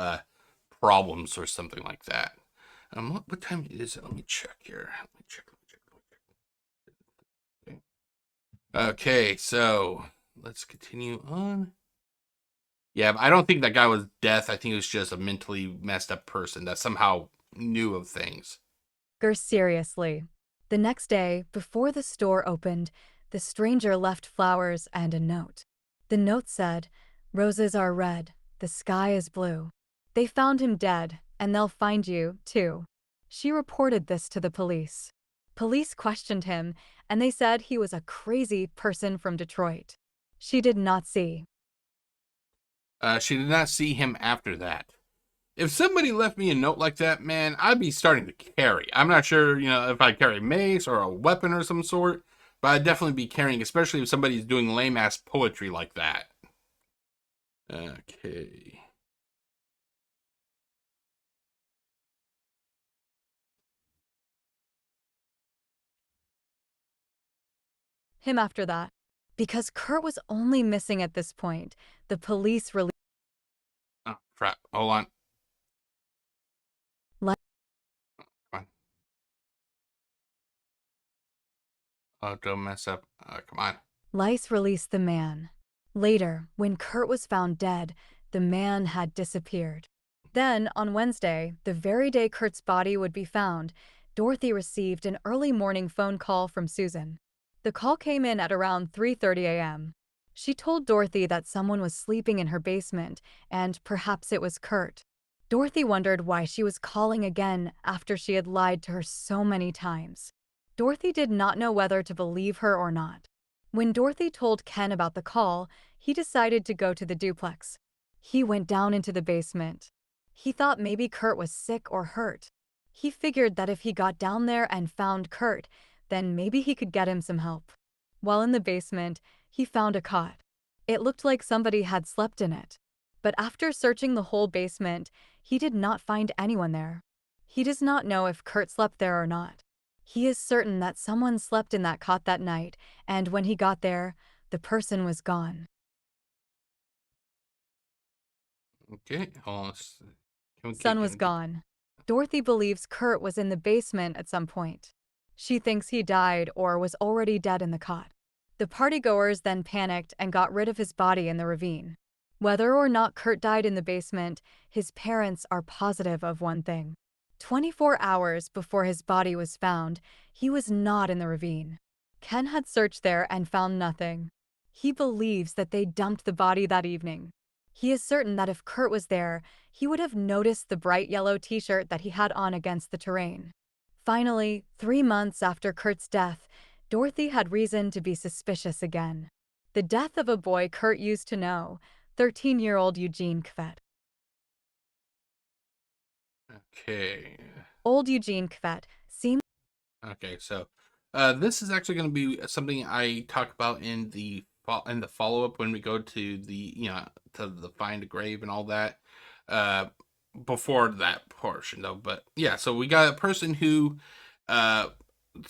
problems or something like that. What time is it? Let me check here. Let me check. Okay, so let's continue on. Yeah, I don't think that guy was death. I think it was just a mentally messed up person that somehow knew of things. Seriously. The next day, before the store opened, the stranger left flowers and a note. The note said, "Roses are red, the sky is blue. They found him dead, and they'll find you, too." She reported this to the police. Police questioned him, and they said he was a crazy person from Detroit. She did not see. She did not see him after that. If somebody left me a note like that, man, I'd be starting to carry. I'm not sure, if I carry mace or a weapon or some sort, but I'd definitely be carrying, especially if somebody's doing lame ass poetry like that. Okay. Him after that. Because Kurt was only missing at this point, the police released. Oh, crap. Hold on. Come on. Oh, don't mess up. Come on. Lice released the man. Later, when Kurt was found dead, the man had disappeared. Then, on Wednesday, the very day Kurt's body would be found, Dorothy received an early morning phone call from Susan. The call came in at around 3:30 a.m. She told Dorothy that someone was sleeping in her basement, and perhaps it was Kurt. Dorothy wondered why she was calling again after she had lied to her so many times. Dorothy did not know whether to believe her or not. When Dorothy told Ken about the call, he decided to go to the duplex. He went down into the basement. He thought maybe Kurt was sick or hurt. He figured that if he got down there and found Kurt, then maybe he could get him some help. While in the basement, he found a cot. It looked like somebody had slept in it. But after searching the whole basement, he did not find anyone there. He does not know if Kurt slept there or not. He is certain that someone slept in that cot that night, and when he got there, the person was gone. Okay. Hold on. Son was gone. Dorothy believes Kurt was in the basement at some point. She thinks he died or was already dead in the cot. The partygoers then panicked and got rid of his body in the ravine. Whether or not Kurt died in the basement, his parents are positive of one thing. 24 hours before his body was found, he was not in the ravine. Ken had searched there and found nothing. He believes that they dumped the body that evening. He is certain that if Kurt was there, he would have noticed the bright yellow t-shirt that he had on against the terrain. Finally, 3 months after Kurt's death, Dorothy had reason to be suspicious again. The death of a boy Kurt used to know, 13-year-old Eugene Kvet. Okay. Old Eugene Kvet seemed. Okay, so This is actually going to be something I talk about in the follow up when we go to the to the find a grave and all that. Uh, Before that portion though, but yeah. So we got a person who, uh,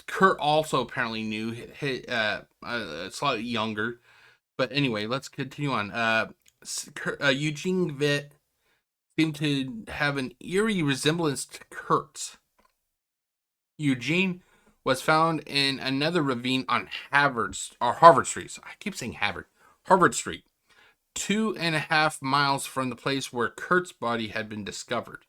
Kurt also apparently knew, slightly younger. But anyway, let's continue on. Eugene Vitt seemed to have an eerie resemblance to Kurt's. Eugene was found in another ravine on Harvard Street. So I keep saying Harvard Street, 2.5 miles from the place where Kurt's body had been discovered.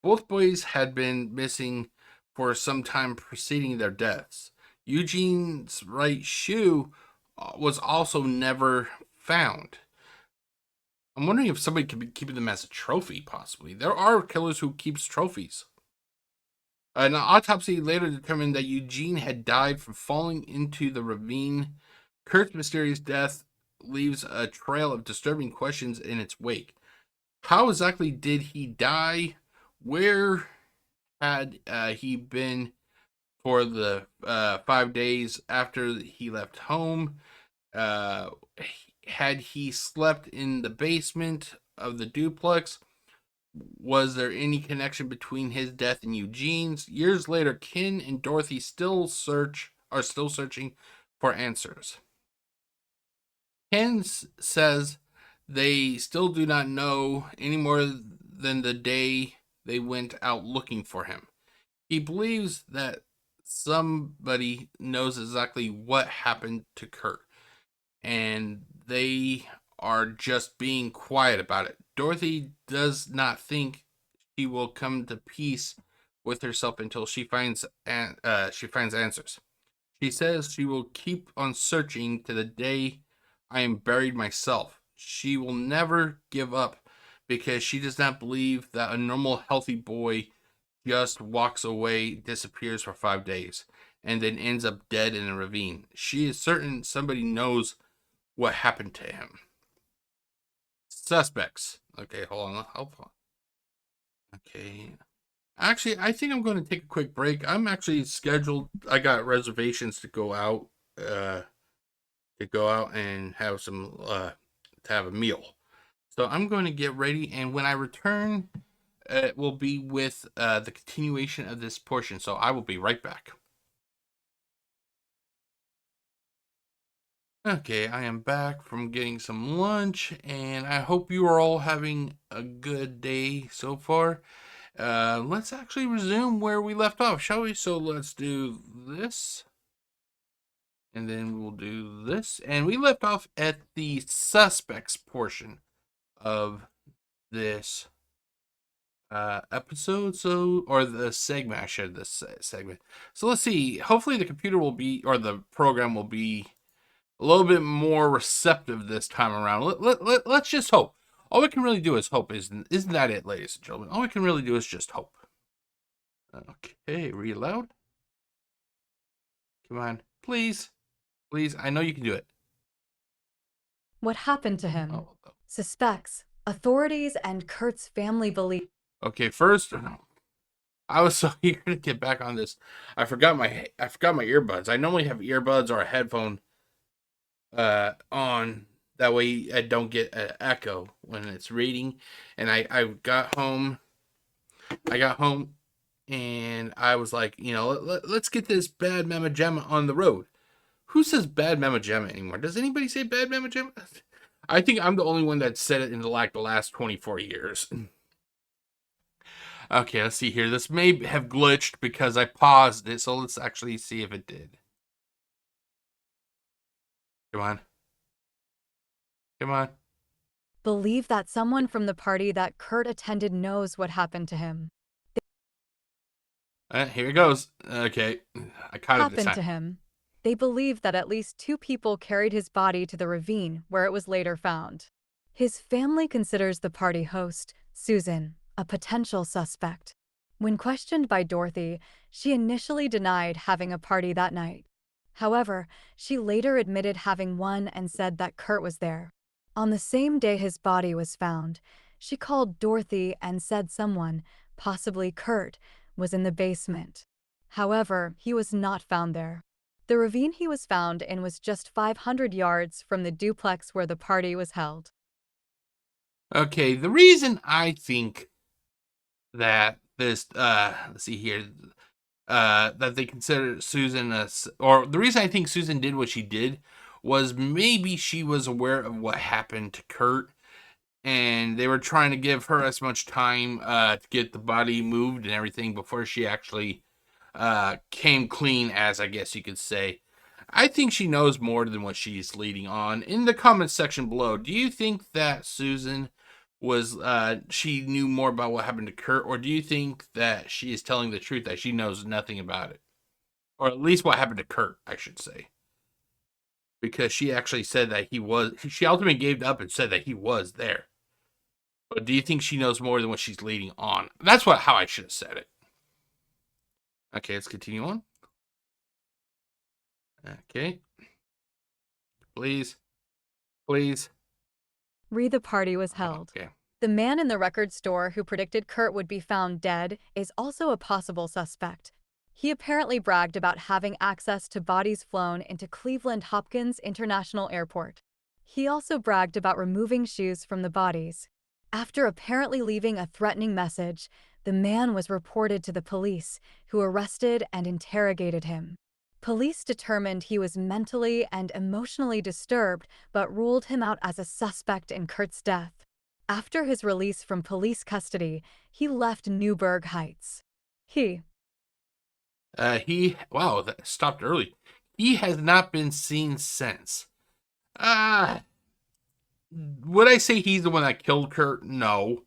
Both boys had been missing for some time preceding their deaths. Eugene's right shoe was also never found. I'm wondering if somebody could be keeping them as a trophy, possibly. There are killers who keeps trophies. An autopsy later determined that Eugene had died from falling into the ravine. Kurt's mysterious death leaves a trail of disturbing questions in its wake. How exactly did he die? Where had he been for the 5 days after he left home? Uh, had he slept in the basement of the duplex? Was there any connection between his death and Eugene's? Years later, Ken and Dorothy are still searching for answers. Ken says they still do not know any more than the day they went out looking for him. He believes that somebody knows exactly what happened to Kurt, and they are just being quiet about it. Dorothy does not think she will come to peace with herself until she finds answers. She says she will keep on searching to the day I am buried myself. She will never give up because she does not believe that a normal, healthy boy just walks away, disappears for 5 days, and then ends up dead in a ravine. She is certain somebody knows what happened to him. Suspects. Okay, hold on. Okay. Actually, I think I'm going to take a quick break. I'm actually scheduled. I got reservations to go out. And have to have a meal. So I'm going to get ready, and when I return, it will be with the continuation of this portion. So I will be right back. Okay, I am back from getting some lunch, and I hope you are all having a good day so far. Let's actually resume where we left off, shall we? So let's do this. And then we'll do this. And we left off at the suspects portion of this episode. Or the segment, I shared this segment. So let's see. Hopefully the computer will be, or the program will be a little bit more receptive this time around. Let's just hope. All we can really do is hope. Isn't that it, ladies and gentlemen? All we can really do is just hope. Okay, reload. Come on. Please. Please. I know you can do it. What happened to him? Oh. Suspects, authorities, and Kurt's family believe. Okay, first, I was so eager to get back on this. I forgot my earbuds. I normally have earbuds or a headphone on. That way I don't get an echo when it's reading. And I got home. And I was like, let's get this Bad Mama Jamma on the road. Who says Bad Mama Jamma anymore? Does anybody say Bad Mama Jamma? I think I'm the only one that said it in the last 24 years. Okay, let's see here. This may have glitched because I paused it, so let's actually see if it did. Come on. Come on. Believe that someone from the party that Kurt attended knows what happened to him. Here it goes. Okay, I caught it this Happened time. to him. They believe that at least 2 people carried his body to the ravine where it was later found. His family considers the party host, Susan, a potential suspect. When questioned by Dorothy, she initially denied having a party that night. However, she later admitted having one and said that Kurt was there. On the same day his body was found, she called Dorothy and said someone, possibly Kurt, was in the basement. However, he was not found there. The ravine he was found in was just 500 yards from the duplex where the party was held. Okay, the reason I think that this, let's see here, that they consider Susan or the reason I think Susan did what she did was maybe she was aware of what happened to Kurt, and they were trying to give her as much time to get the body moved and everything before she actually came clean, as I guess you could say. I think she knows more than what she's leading on. In the comments section below, do you think that Susan was she knew more about what happened to Kurt, or do you think that she is telling the truth, that she knows nothing about it, or at least what happened to Kurt, I should say, because she actually said that she ultimately gave up and said that he was there. But do you think she knows more than what she's leading on? That's how I should have said it. Okay, let's continue on. Okay. Please. The party was held. Okay. The man in the record store who predicted Kurt would be found dead is also a possible suspect. He apparently bragged about having access to bodies flown into Cleveland Hopkins International Airport. He also bragged about removing shoes from the bodies. After apparently leaving a threatening message, the man was reported to the police, who arrested and interrogated him. Police determined he was mentally and emotionally disturbed, but ruled him out as a suspect in Kurt's death. After his release from police custody, he left Newburgh Heights. Wow, that stopped early. He has not been seen since. Would I say he's the one that killed Kurt? No.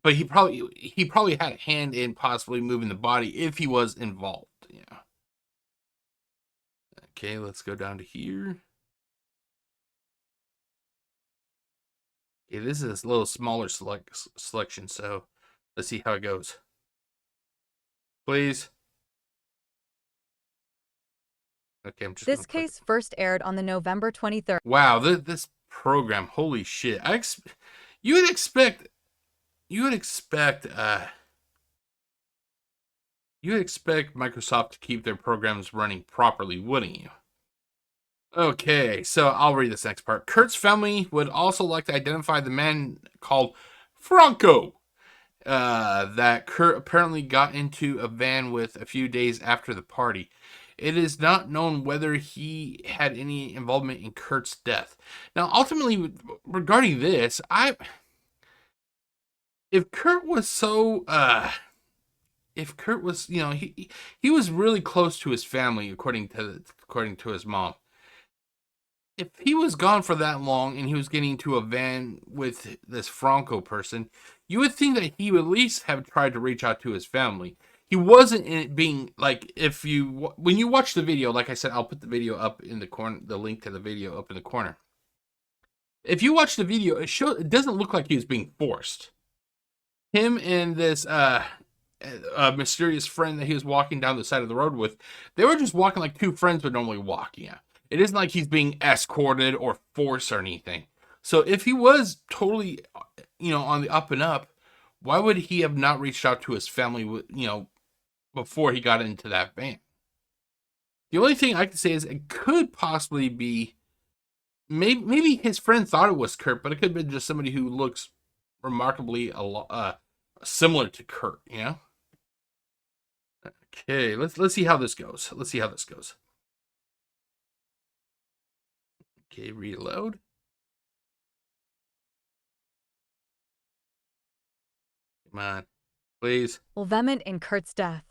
But he probably had a hand in possibly moving the body if he was involved. Yeah. Okay, let's go down to here. Okay, this is a little smaller selection, so let's see how it goes. Please. Okay, I'm just. This case first aired on the November 23rd. Wow, this program, holy shit! You would expect Microsoft to keep their programs running properly, wouldn't you? Okay, so I'll read this next part. Kurt's family would also like to identify the man called Franco that Kurt apparently got into a van with a few days after the party. It is not known whether he had any involvement in Kurt's death. Now, ultimately, regarding this, if Kurt was he was really close to his family, according to his mom. If he was gone for that long and he was getting into a van with this Franco person, you would think that he would at least have tried to reach out to his family. He wasn't in it being like, when you watch the video, like I said, I'll put the video up in the corner, the link to the video up in the corner. If you watch the video, it doesn't look like he was being forced. Him and this mysterious friend that he was walking down the side of the road with, they were just walking like two friends would normally walk. Yeah. It isn't like he's being escorted or forced or anything. So if he was totally, on the up and up, why would he have not reached out to his family, before he got into that van? The only thing I can say is it could possibly be, maybe his friend thought it was Kurt, but it could have been just somebody who looks remarkably similar to Kurt, Okay, let's see how this goes. Okay, reload. Come on, please. Vehement in Kurt's death.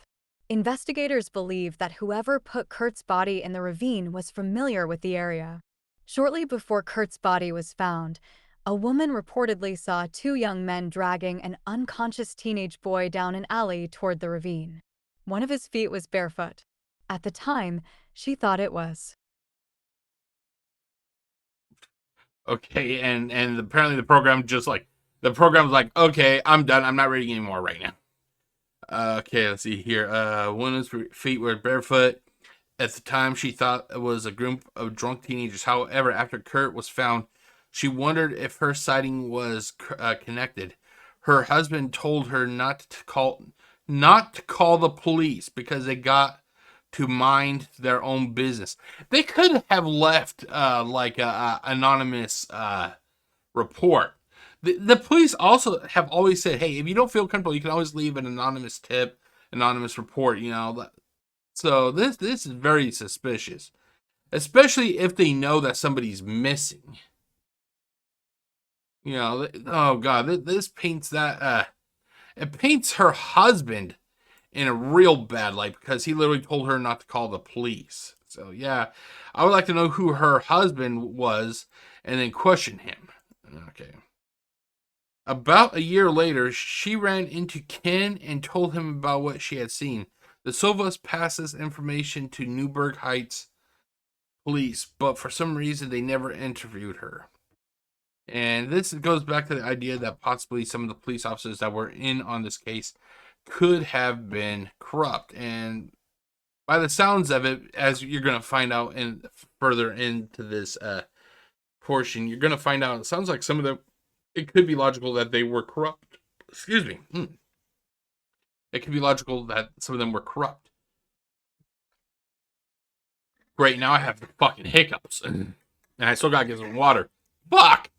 Investigators believe that whoever put Kurt's body in the ravine was familiar with the area. Shortly before Kurt's body was found, a woman reportedly saw two young men dragging an unconscious teenage boy down an alley toward the ravine. One of his feet was barefoot. At the time, she thought it was. Okay, and apparently the program's like, okay, I'm done. I'm not reading anymore right now. Okay, let's see here. One of his feet were barefoot. At the time, she thought it was a group of drunk teenagers. However, after Kurt was found, she wondered if her sighting was connected. Her husband told her not to call the police because they got to mind their own business. They could have left like a anonymous report. The police also have always said, hey, if you don't feel comfortable, you can always leave an anonymous tip, anonymous report, you know. So this is very suspicious, especially if they know that somebody's missing. You know, oh god, this paints that it paints her husband in a real bad light because he literally told her not to call the police. So yeah, I would like to know who her husband was and then question him. Okay. About a year later, she ran into Ken and told him about what she had seen. The Sovas passes information to Newburgh Heights police, but for some reason they never interviewed her. And this goes back to the idea that possibly some of the police officers that were in on this case could have been corrupt. And by the sounds of it, as you're going to find out in further into this portion, you're going to find out it sounds like some of them, it could be logical that they were corrupt. Excuse me. It could be logical that some of them were corrupt. Great, now I have the fucking hiccups. And I still gotta get some water. Fuck!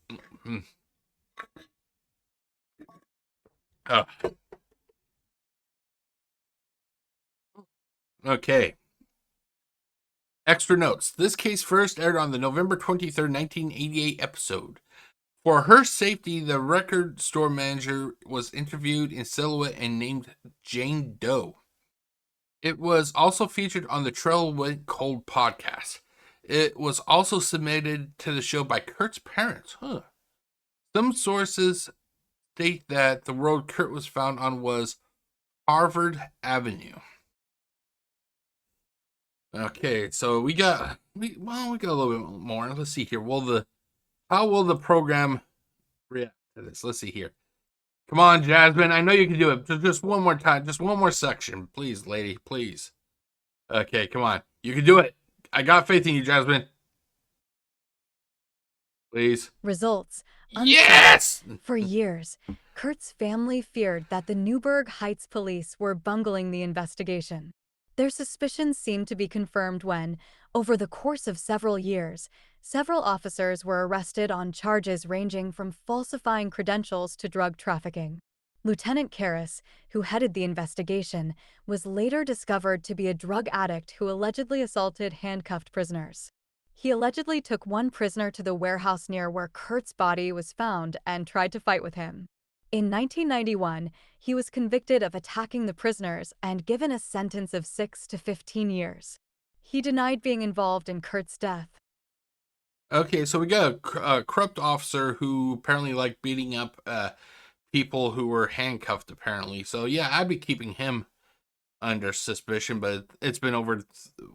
Okay. Extra notes. This case first aired on the November 23rd, 1988 episode. For her safety, the record store manager was interviewed in silhouette and named Jane Doe. It was also featured on the Trail Went Cold podcast. It was also submitted to the show by Kurt's parents. Some sources state that the road Kurt was found on was Harvard Avenue. Okay, so we got a little bit more. Let's see here. How will the program react to this? Let's see here. Come on, Jasmine. I know you can do it. Just one more time. Just one more section. Please, lady. Please. Okay, come on. You can do it. I got faith in you, Jasmine. Please. Results. Yes! For years, Kurt's family feared that the Newburgh Heights police were bungling the investigation. Their suspicions seemed to be confirmed when, over the course of several years, several officers were arrested on charges ranging from falsifying credentials to drug trafficking. Lieutenant Karras, who headed the investigation, was later discovered to be a drug addict who allegedly assaulted handcuffed prisoners. He allegedly took one prisoner to the warehouse near where Kurt's body was found and tried to fight with him. In 1991, he was convicted of attacking the prisoners and given a sentence of 6 to 15 years. He denied being involved in Kurt's death. Okay, so we got a corrupt officer who apparently liked beating up people who were handcuffed, apparently. So, yeah, I'd be keeping him under suspicion, but it's been over,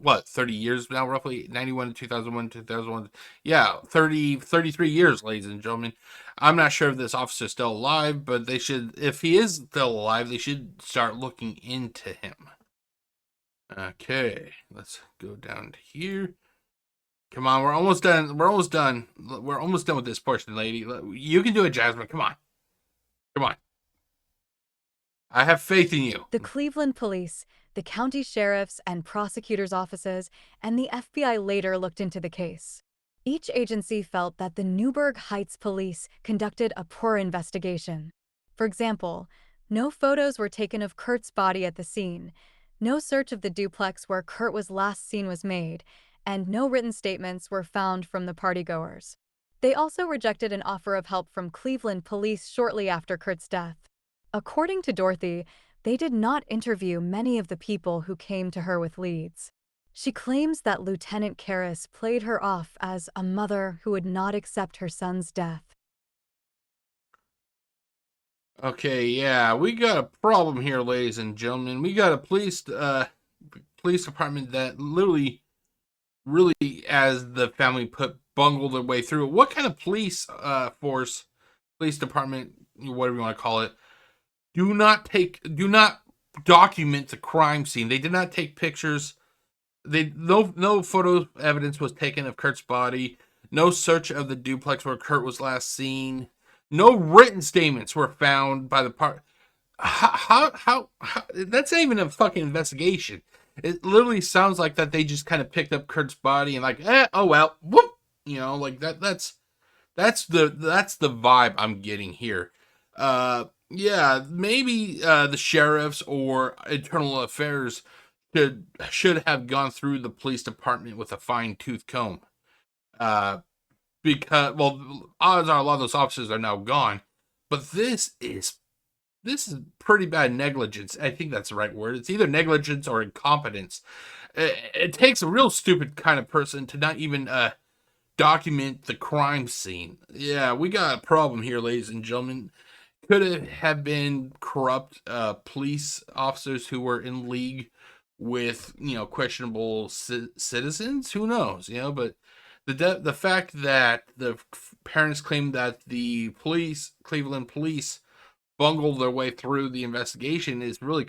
30 years now, roughly? 91 to 2001, 2001. Yeah, 33 years, ladies and gentlemen. I'm not sure if this officer is still alive, but they should, if he is still alive, they should start looking into him. Okay, let's go down to here. Come on, we're almost done. We're almost done with this portion, lady. You can do it, Jasmine. Come on. I have faith in you. The Cleveland police, the county sheriff's and prosecutor's offices, and the FBI later looked into the case. Each agency felt that the Newburgh Heights police conducted a poor investigation. For example, no photos were taken of Kurt's body at the scene, no search of the duplex where Kurt was last seen was made, and no written statements were found from the partygoers. They also rejected an offer of help from Cleveland police shortly after Kurt's death. According to Dorothy, they did not interview many of the people who came to her with leads. She claims that Lieutenant Karras played her off as a mother who would not accept her son's death. Okay, yeah, we got a problem here, ladies and gentlemen. We got a police department that literally, really, as the family put, bungled their way through it. What kind of police department, whatever you want to call it, do not document the crime scene. They did not take pictures. No photo evidence was taken of Kurt's body. No search of the duplex where Kurt was last seen. No written statements were found by the part. How that's not even a fucking investigation. It literally sounds like that they just kind of picked up Kurt's body and like, oh well, whoop, like that. That's the vibe I'm getting here. Yeah, maybe the sheriffs or internal affairs should have gone through the police department with a fine tooth comb. Uh, because odds are a lot of those officers are now gone. But this is pretty bad negligence. I think that's the right word. It's either negligence or incompetence. It takes a real stupid kind of person to not even document the crime scene. Yeah, we got a problem here, ladies and gentlemen. Could it have been corrupt police officers who were in league with questionable citizens? Who knows? But the fact that the parents claim that the Cleveland police, bungled their way through the investigation is really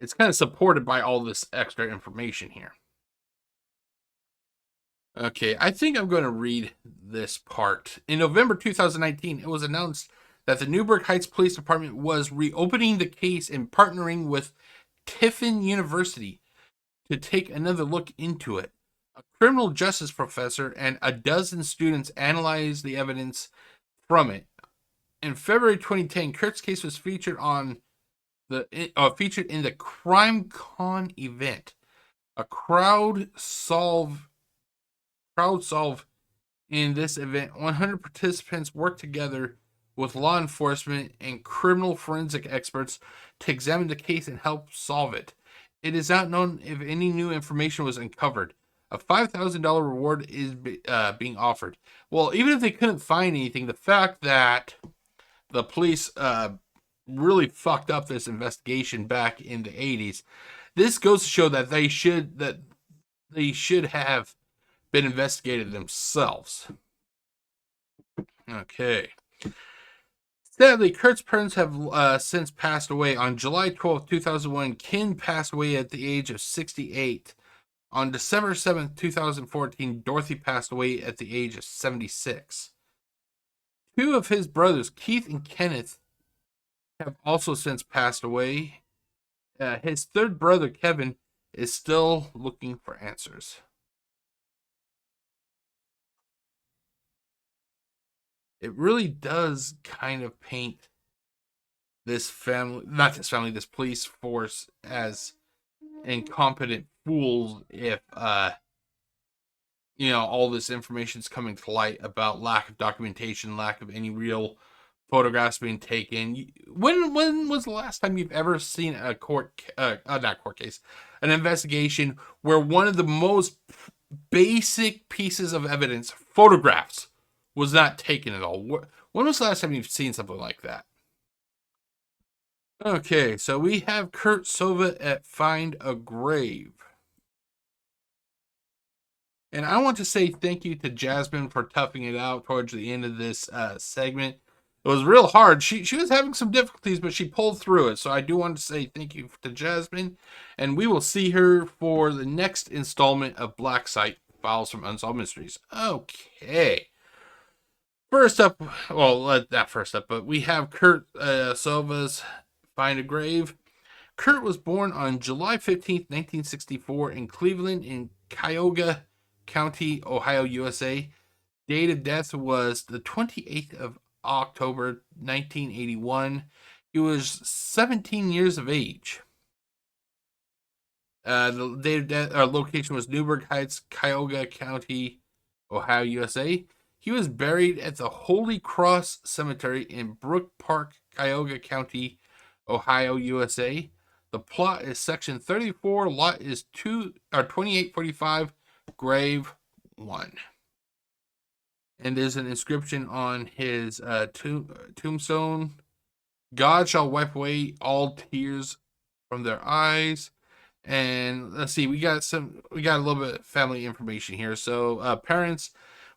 it's kind of supported by all this extra information here. Okay, I think I'm going to read this part. In November 2019, it was announced that the Newburgh Heights Police Department was reopening the case and partnering with Tiffin University to take another look into it. A criminal justice professor and a dozen students analyzed the evidence from it. In February 2010, Kurt's case was featured featured in the CrimeCon event, a crowd solve. In this event, 100 participants worked together with law enforcement and criminal forensic experts to examine the case and help solve it. It is not known if any new information was uncovered. A $5,000 reward is being offered. Well, even if they couldn't find anything, the fact that the police really fucked up this investigation back in the 80s, this goes to show that they should have been investigated themselves. Okay. Sadly, Kurt's parents have since passed away. On July 12th, 2001, Ken passed away at the age of 68. On December 7th, 2014, Dorothy passed away at the age of 76. Two of his brothers, Keith and Kenneth, have also since passed away. His third brother, Kevin, is still looking for answers. It really does kind of paint this police force as incompetent fools if all this information is coming to light about lack of documentation, lack of any real photographs being taken. When was the last time you've ever seen a not court case, an investigation where one of the most basic pieces of evidence, photographs, was not taken at all? When was the last time you've seen something like that? Okay, so we have Kurt Sova at Find a Grave. And I want to say thank you to Jasmine for toughing it out towards the end of this segment. It was real hard. She was having some difficulties, but she pulled through it. So I do want to say thank you to Jasmine. And we will see her for the next installment of Black Site Files from Unsolved Mysteries. Okay. First up, not first up, but we have Kurt Sova's Find a Grave. Kurt was born on July 15th, 1964 in Cleveland in Cuyahoga County, Ohio, USA. Date of death was the 28th of October, 1981. He was 17 years of age. The date of death, location was Newburgh Heights, Cuyahoga County, Ohio, USA. He was buried at the Holy Cross Cemetery in Brook Park, Cuyahoga County, Ohio, USA. The plot is section 34, lot is 2845, grave 1. And there's an inscription on his tombstone. God shall wipe away all tears from their eyes. And let's see, we got a little bit of family information here. So parents,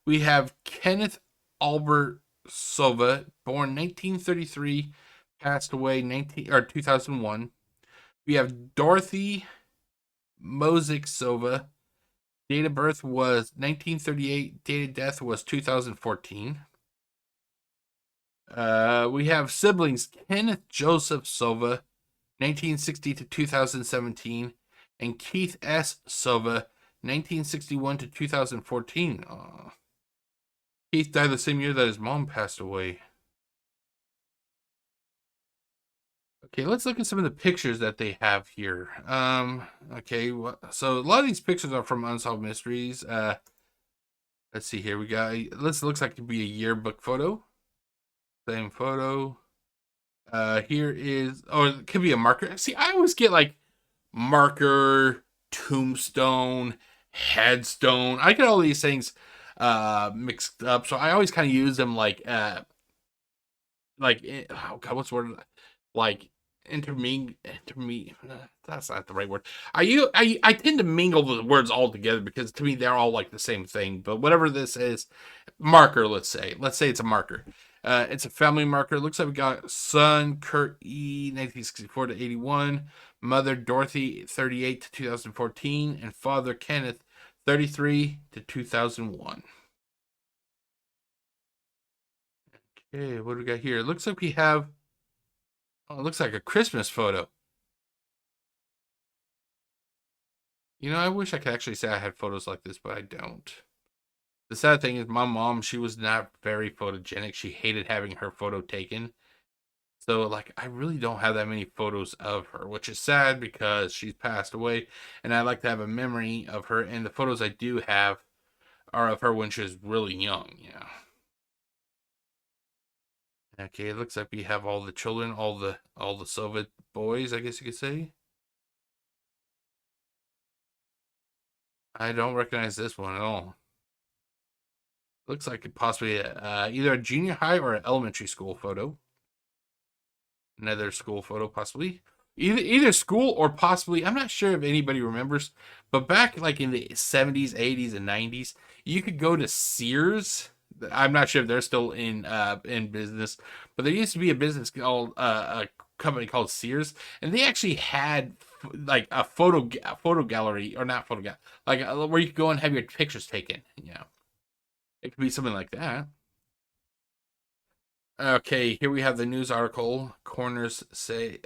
we have Kenneth Albert Sova, born 1933, passed away 2001. We have Dorothy Mosick Sova. Date of birth was 1938. Date of death was 2014. We have siblings. Kenneth Joseph Sova, 1960 to 2017. and Keith S. Sova, 1961 to 2014. Keith died the same year that his mom passed away. Okay, let's look at some of the pictures that they have here. Okay, so a lot of these pictures are from Unsolved Mysteries. Let's see here. We got this looks like it could be a yearbook photo. Same photo. Here is, oh, it could be a marker. See, I always get like marker, tombstone, headstone. I get all these things mixed up, so I always kind of use them like oh god, what's the word? Like that's not the right word. I tend to mingle the words all together because to me they're all like the same thing. But whatever this is, marker, let's say it's a marker. It's a family marker. It looks like we got son Kurt E, 1964 to 81, mother Dorothy, 38 to 2014, and father Kenneth, 33 to 2001. Okay, what do we got here? It looks like we have, oh, it looks like a Christmas photo. You know, I wish I could actually say I had photos like this, but I don't. The sad thing is my mom, she was not very photogenic. She hated having her photo taken. So, like, I really don't have that many photos of her, which is sad because she's passed away. And I like to have a memory of her. And the photos I do have are of her when she was really young, you know. Okay, it looks like we have all the children, all the Soviet boys, I guess you could say. I don't recognize this one at all. Looks like it possibly either a junior high or an elementary school photo. Another school photo, possibly. Either school or possibly, I'm not sure if anybody remembers, but back like in the 70s, 80s, and 90s, you could go to Sears. I'm not sure if they're still in business, but there used to be a business called a company called Sears, and they actually had like a photo gallery, or not photo gallery, like where you could go and have your pictures taken. You know, it could be something like that. Okay, here we have the news article. Coroners say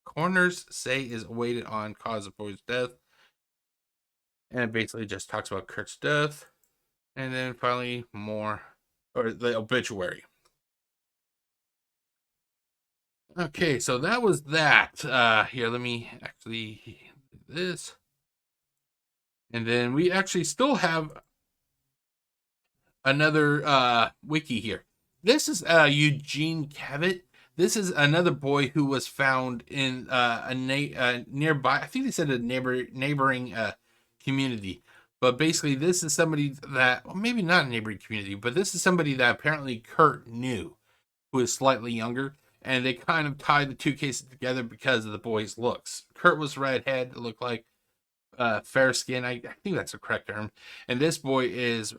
coroners say is awaited on cause of boy's death, and it basically just talks about Kurt's death, and then finally more, or the obituary. Okay, so that was that. Here, let me actually do this, and then we actually still have another wiki here. This is Eugene Cavett. This is another boy who was found in a nearby. I think they said a neighboring community, but basically this is somebody that, well, maybe not a neighboring community, but this is somebody that apparently Kurt knew, who is slightly younger, and they kind of tied the two cases together because of the boy's looks. Kurt was redhead, looked like fair skin. I think that's the correct term, and this boy is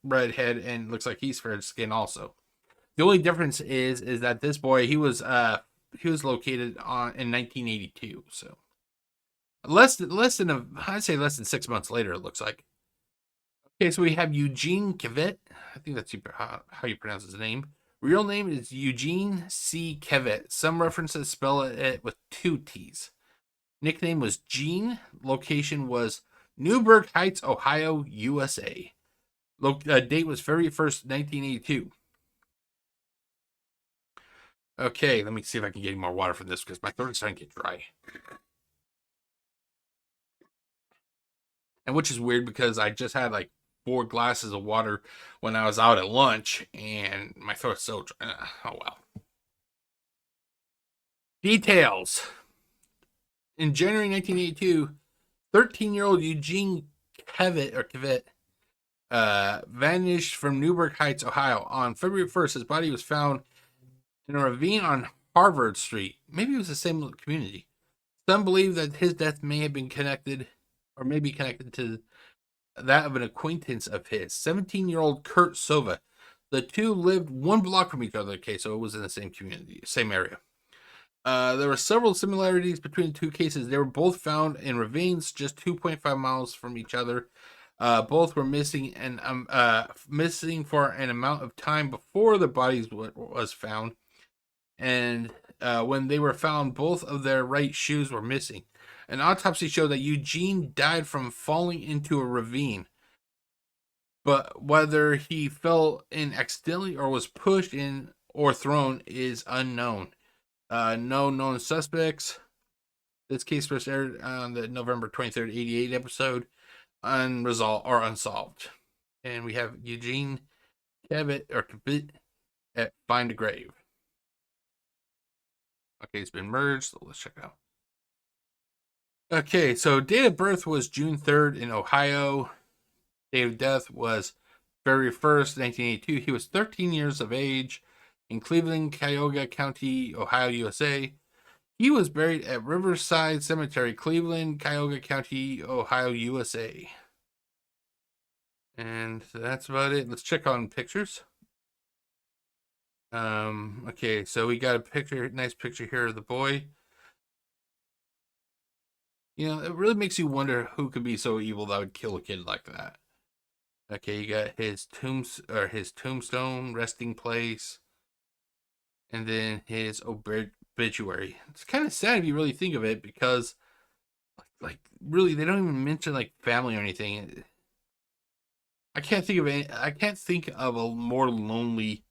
redhead and looks like he's fair skin also. The only difference is that this boy, he was located in 1982, so I'd say less than 6 months later, it looks like. Okay, so we have Eugene Cavett. I think that's how you pronounce his name. Real name is Eugene C. Cavett. Some references spell it with two T's. Nickname was Gene. Location was Newburgh Heights, Ohio, USA. Date was February 1st, 1982. Okay, let me see if I can get any more water from this because my throat is starting to get dry. And which is weird because I just had like 4 glasses of water when I was out at lunch and my throat's so dry. Oh well. Details. In January 1982, 13-year-old Eugene Cavett vanished from Newburgh Heights, Ohio. On February 1st, his body was found in a ravine on Harvard Street. Maybe it was the same community. Some believe that his death may have been connected, or may be connected to that of an acquaintance of his, 17-year-old Kurt Sova. The two lived 1 block from each other. Okay, so it was in the same community, same area. There were several similarities between the two cases. They were both found in ravines just 2.5 miles from each other. Both were missing missing for an amount of time before the bodies was found. And When they were found, both of their right shoes were missing. An autopsy showed that Eugene died from falling into a ravine. But whether he fell in accidentally or was pushed in or thrown is unknown. No known suspects. This case first aired on the November 23rd, 88 episode, Unresolved or Unsolved. And we have Eugene Cabot at Find a Grave. Okay, it's been merged, so let's check it out. Okay, so date of birth was June 3rd in Ohio. Date of death was February 1st, 1982. He was 13 years of age in Cleveland, Cuyahoga County, Ohio, USA. He was buried at Riverside Cemetery, Cleveland, Cuyahoga County, Ohio, USA. And that's about it. Let's check on pictures. Okay, so we got a picture, nice picture here of the boy. You know, it really makes you wonder who could be so evil that would kill a kid like that. Okay, you got his tombstone, resting place, and then his obituary. It's kind of sad if you really think of it, because, like, really, they don't even mention like family or anything. I can't think of a more lonely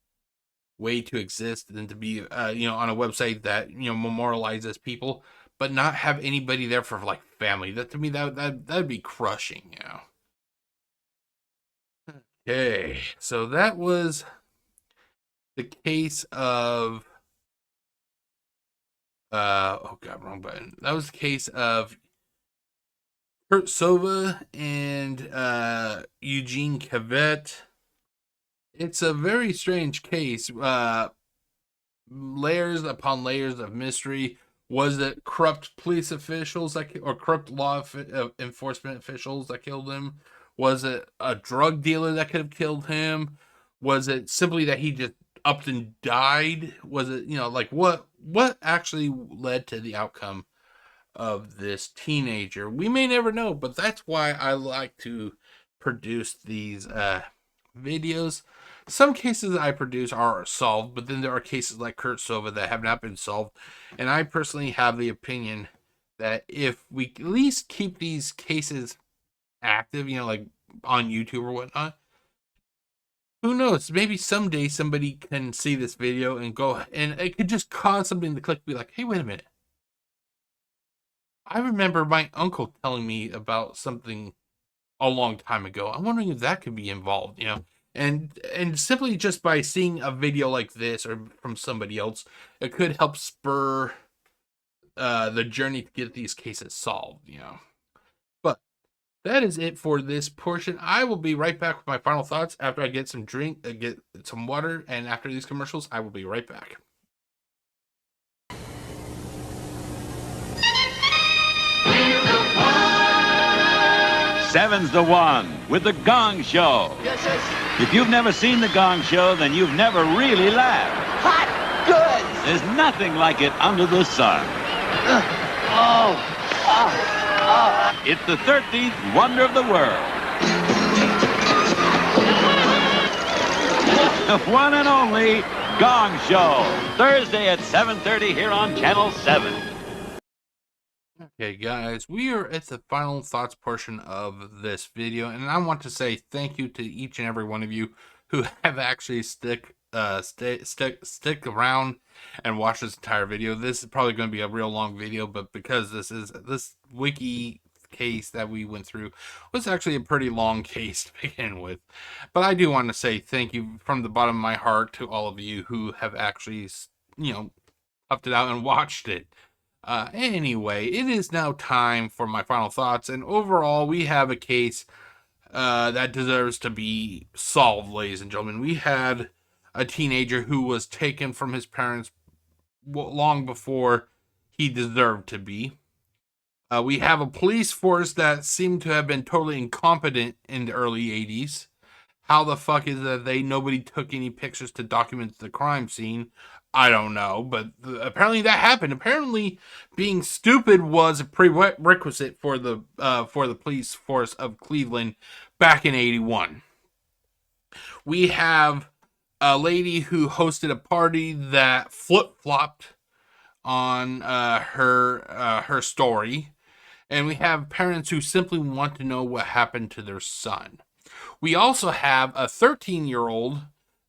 way to exist than to be, on a website that memorializes people, but not have anybody there for like family. That, to me, that'd be crushing. Okay, so that was the case of oh god, wrong button. That was the case of Kurt Sova and Eugene Cabot. It's a very strange case. Layers upon layers of mystery. Was it corrupt police officials or corrupt law enforcement officials that killed him? Was it a drug dealer that could have killed him? Was it simply that he just upped and died? Was it, what actually led to the outcome of this teenager? We may never know, but that's why I like to produce these videos. Some cases I produce are solved, but then there are cases like Kurt Sova that have not been solved. And I personally have the opinion that if we at least keep these cases active, like on YouTube or whatnot, who knows? Maybe someday somebody can see this video and go, and it could just cause something to click, be like, hey, wait a minute. I remember my uncle telling me about something a long time ago. I'm wondering if that could be involved, and simply just by seeing a video like this or from somebody else, it could help spur the journey to get these cases solved, But that is it for this portion. I will be right back with my final thoughts after I get some get some water, and after these commercials, I will be right back. Seven's the one with the Gong Show. If you've never seen the Gong Show, then you've never really laughed. Hot goods! There's nothing like it under the sun. It's the 13th wonder of the world. The one and only Gong Show. Thursday at 7:30 here on Channel 7. Okay, guys, we are at the final thoughts portion of this video, and I want to say thank you to each and every one of you who have actually stick around and watch this entire video. This is probably going to be a real long video, but because this wiki case that we went through was actually a pretty long case to begin with. But I do want to say thank you from the bottom of my heart to all of you who have actually, toughed it out and watched it. Anyway, it is now time for my final thoughts, and overall, we have a case that deserves to be solved, ladies and gentlemen. We had a teenager who was taken from his parents long before he deserved to be. We have a police force that seemed to have been totally incompetent in the early 80s. How the fuck is that nobody took any pictures to document the crime scene? I don't know, but apparently that happened. Apparently, being stupid was a prerequisite for the police force of Cleveland back in '81. We have a lady who hosted a party that flip-flopped on her story, and we have parents who simply want to know what happened to their son. We also have a 13-year-old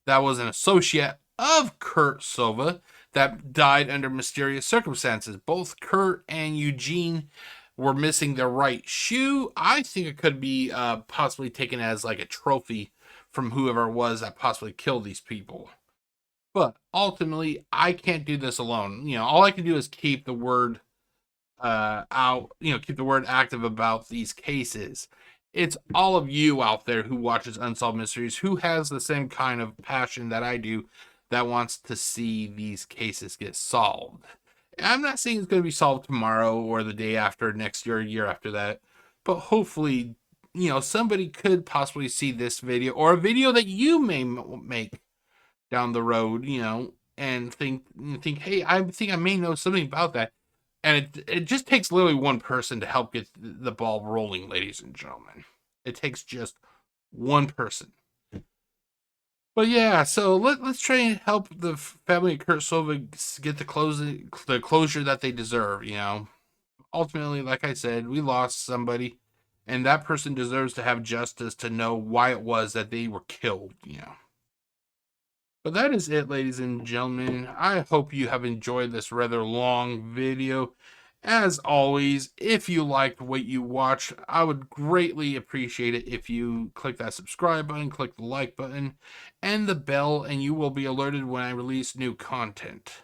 that was an associate of Kurt Sova that died under mysterious circumstances. Both Kurt and Eugene were missing their right shoe. I think it could be possibly taken as like a trophy from whoever it was that possibly killed these people. But ultimately, I can't do this alone. All I can do is keep the word out, keep the word active about these cases. It's all of you out there who watches Unsolved Mysteries, who has the same kind of passion that I do, that wants to see these cases get solved. I'm not saying it's going to be solved tomorrow or the day after, next year, or year after that, but hopefully, somebody could possibly see this video or a video that you may make down the road, and think, hey, I think I may know something about that. And it just takes literally one person to help get the ball rolling, ladies and gentlemen. It takes just one person. But yeah, so let's try and help the family of Kurt Sova get the closure that they deserve, Ultimately, like I said, we lost somebody, and that person deserves to have justice, to know why it was that they were killed, But that is it, ladies and gentlemen. I hope you have enjoyed this rather long video. As always, if you liked what you watched, I would greatly appreciate it if you click that subscribe button, click the like button, and the bell, and you will be alerted when I release new content.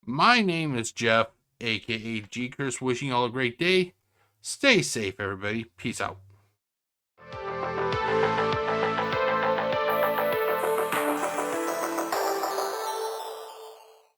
My name is Jeff, aka GCurse, wishing you all a great day. Stay safe, everybody. Peace out.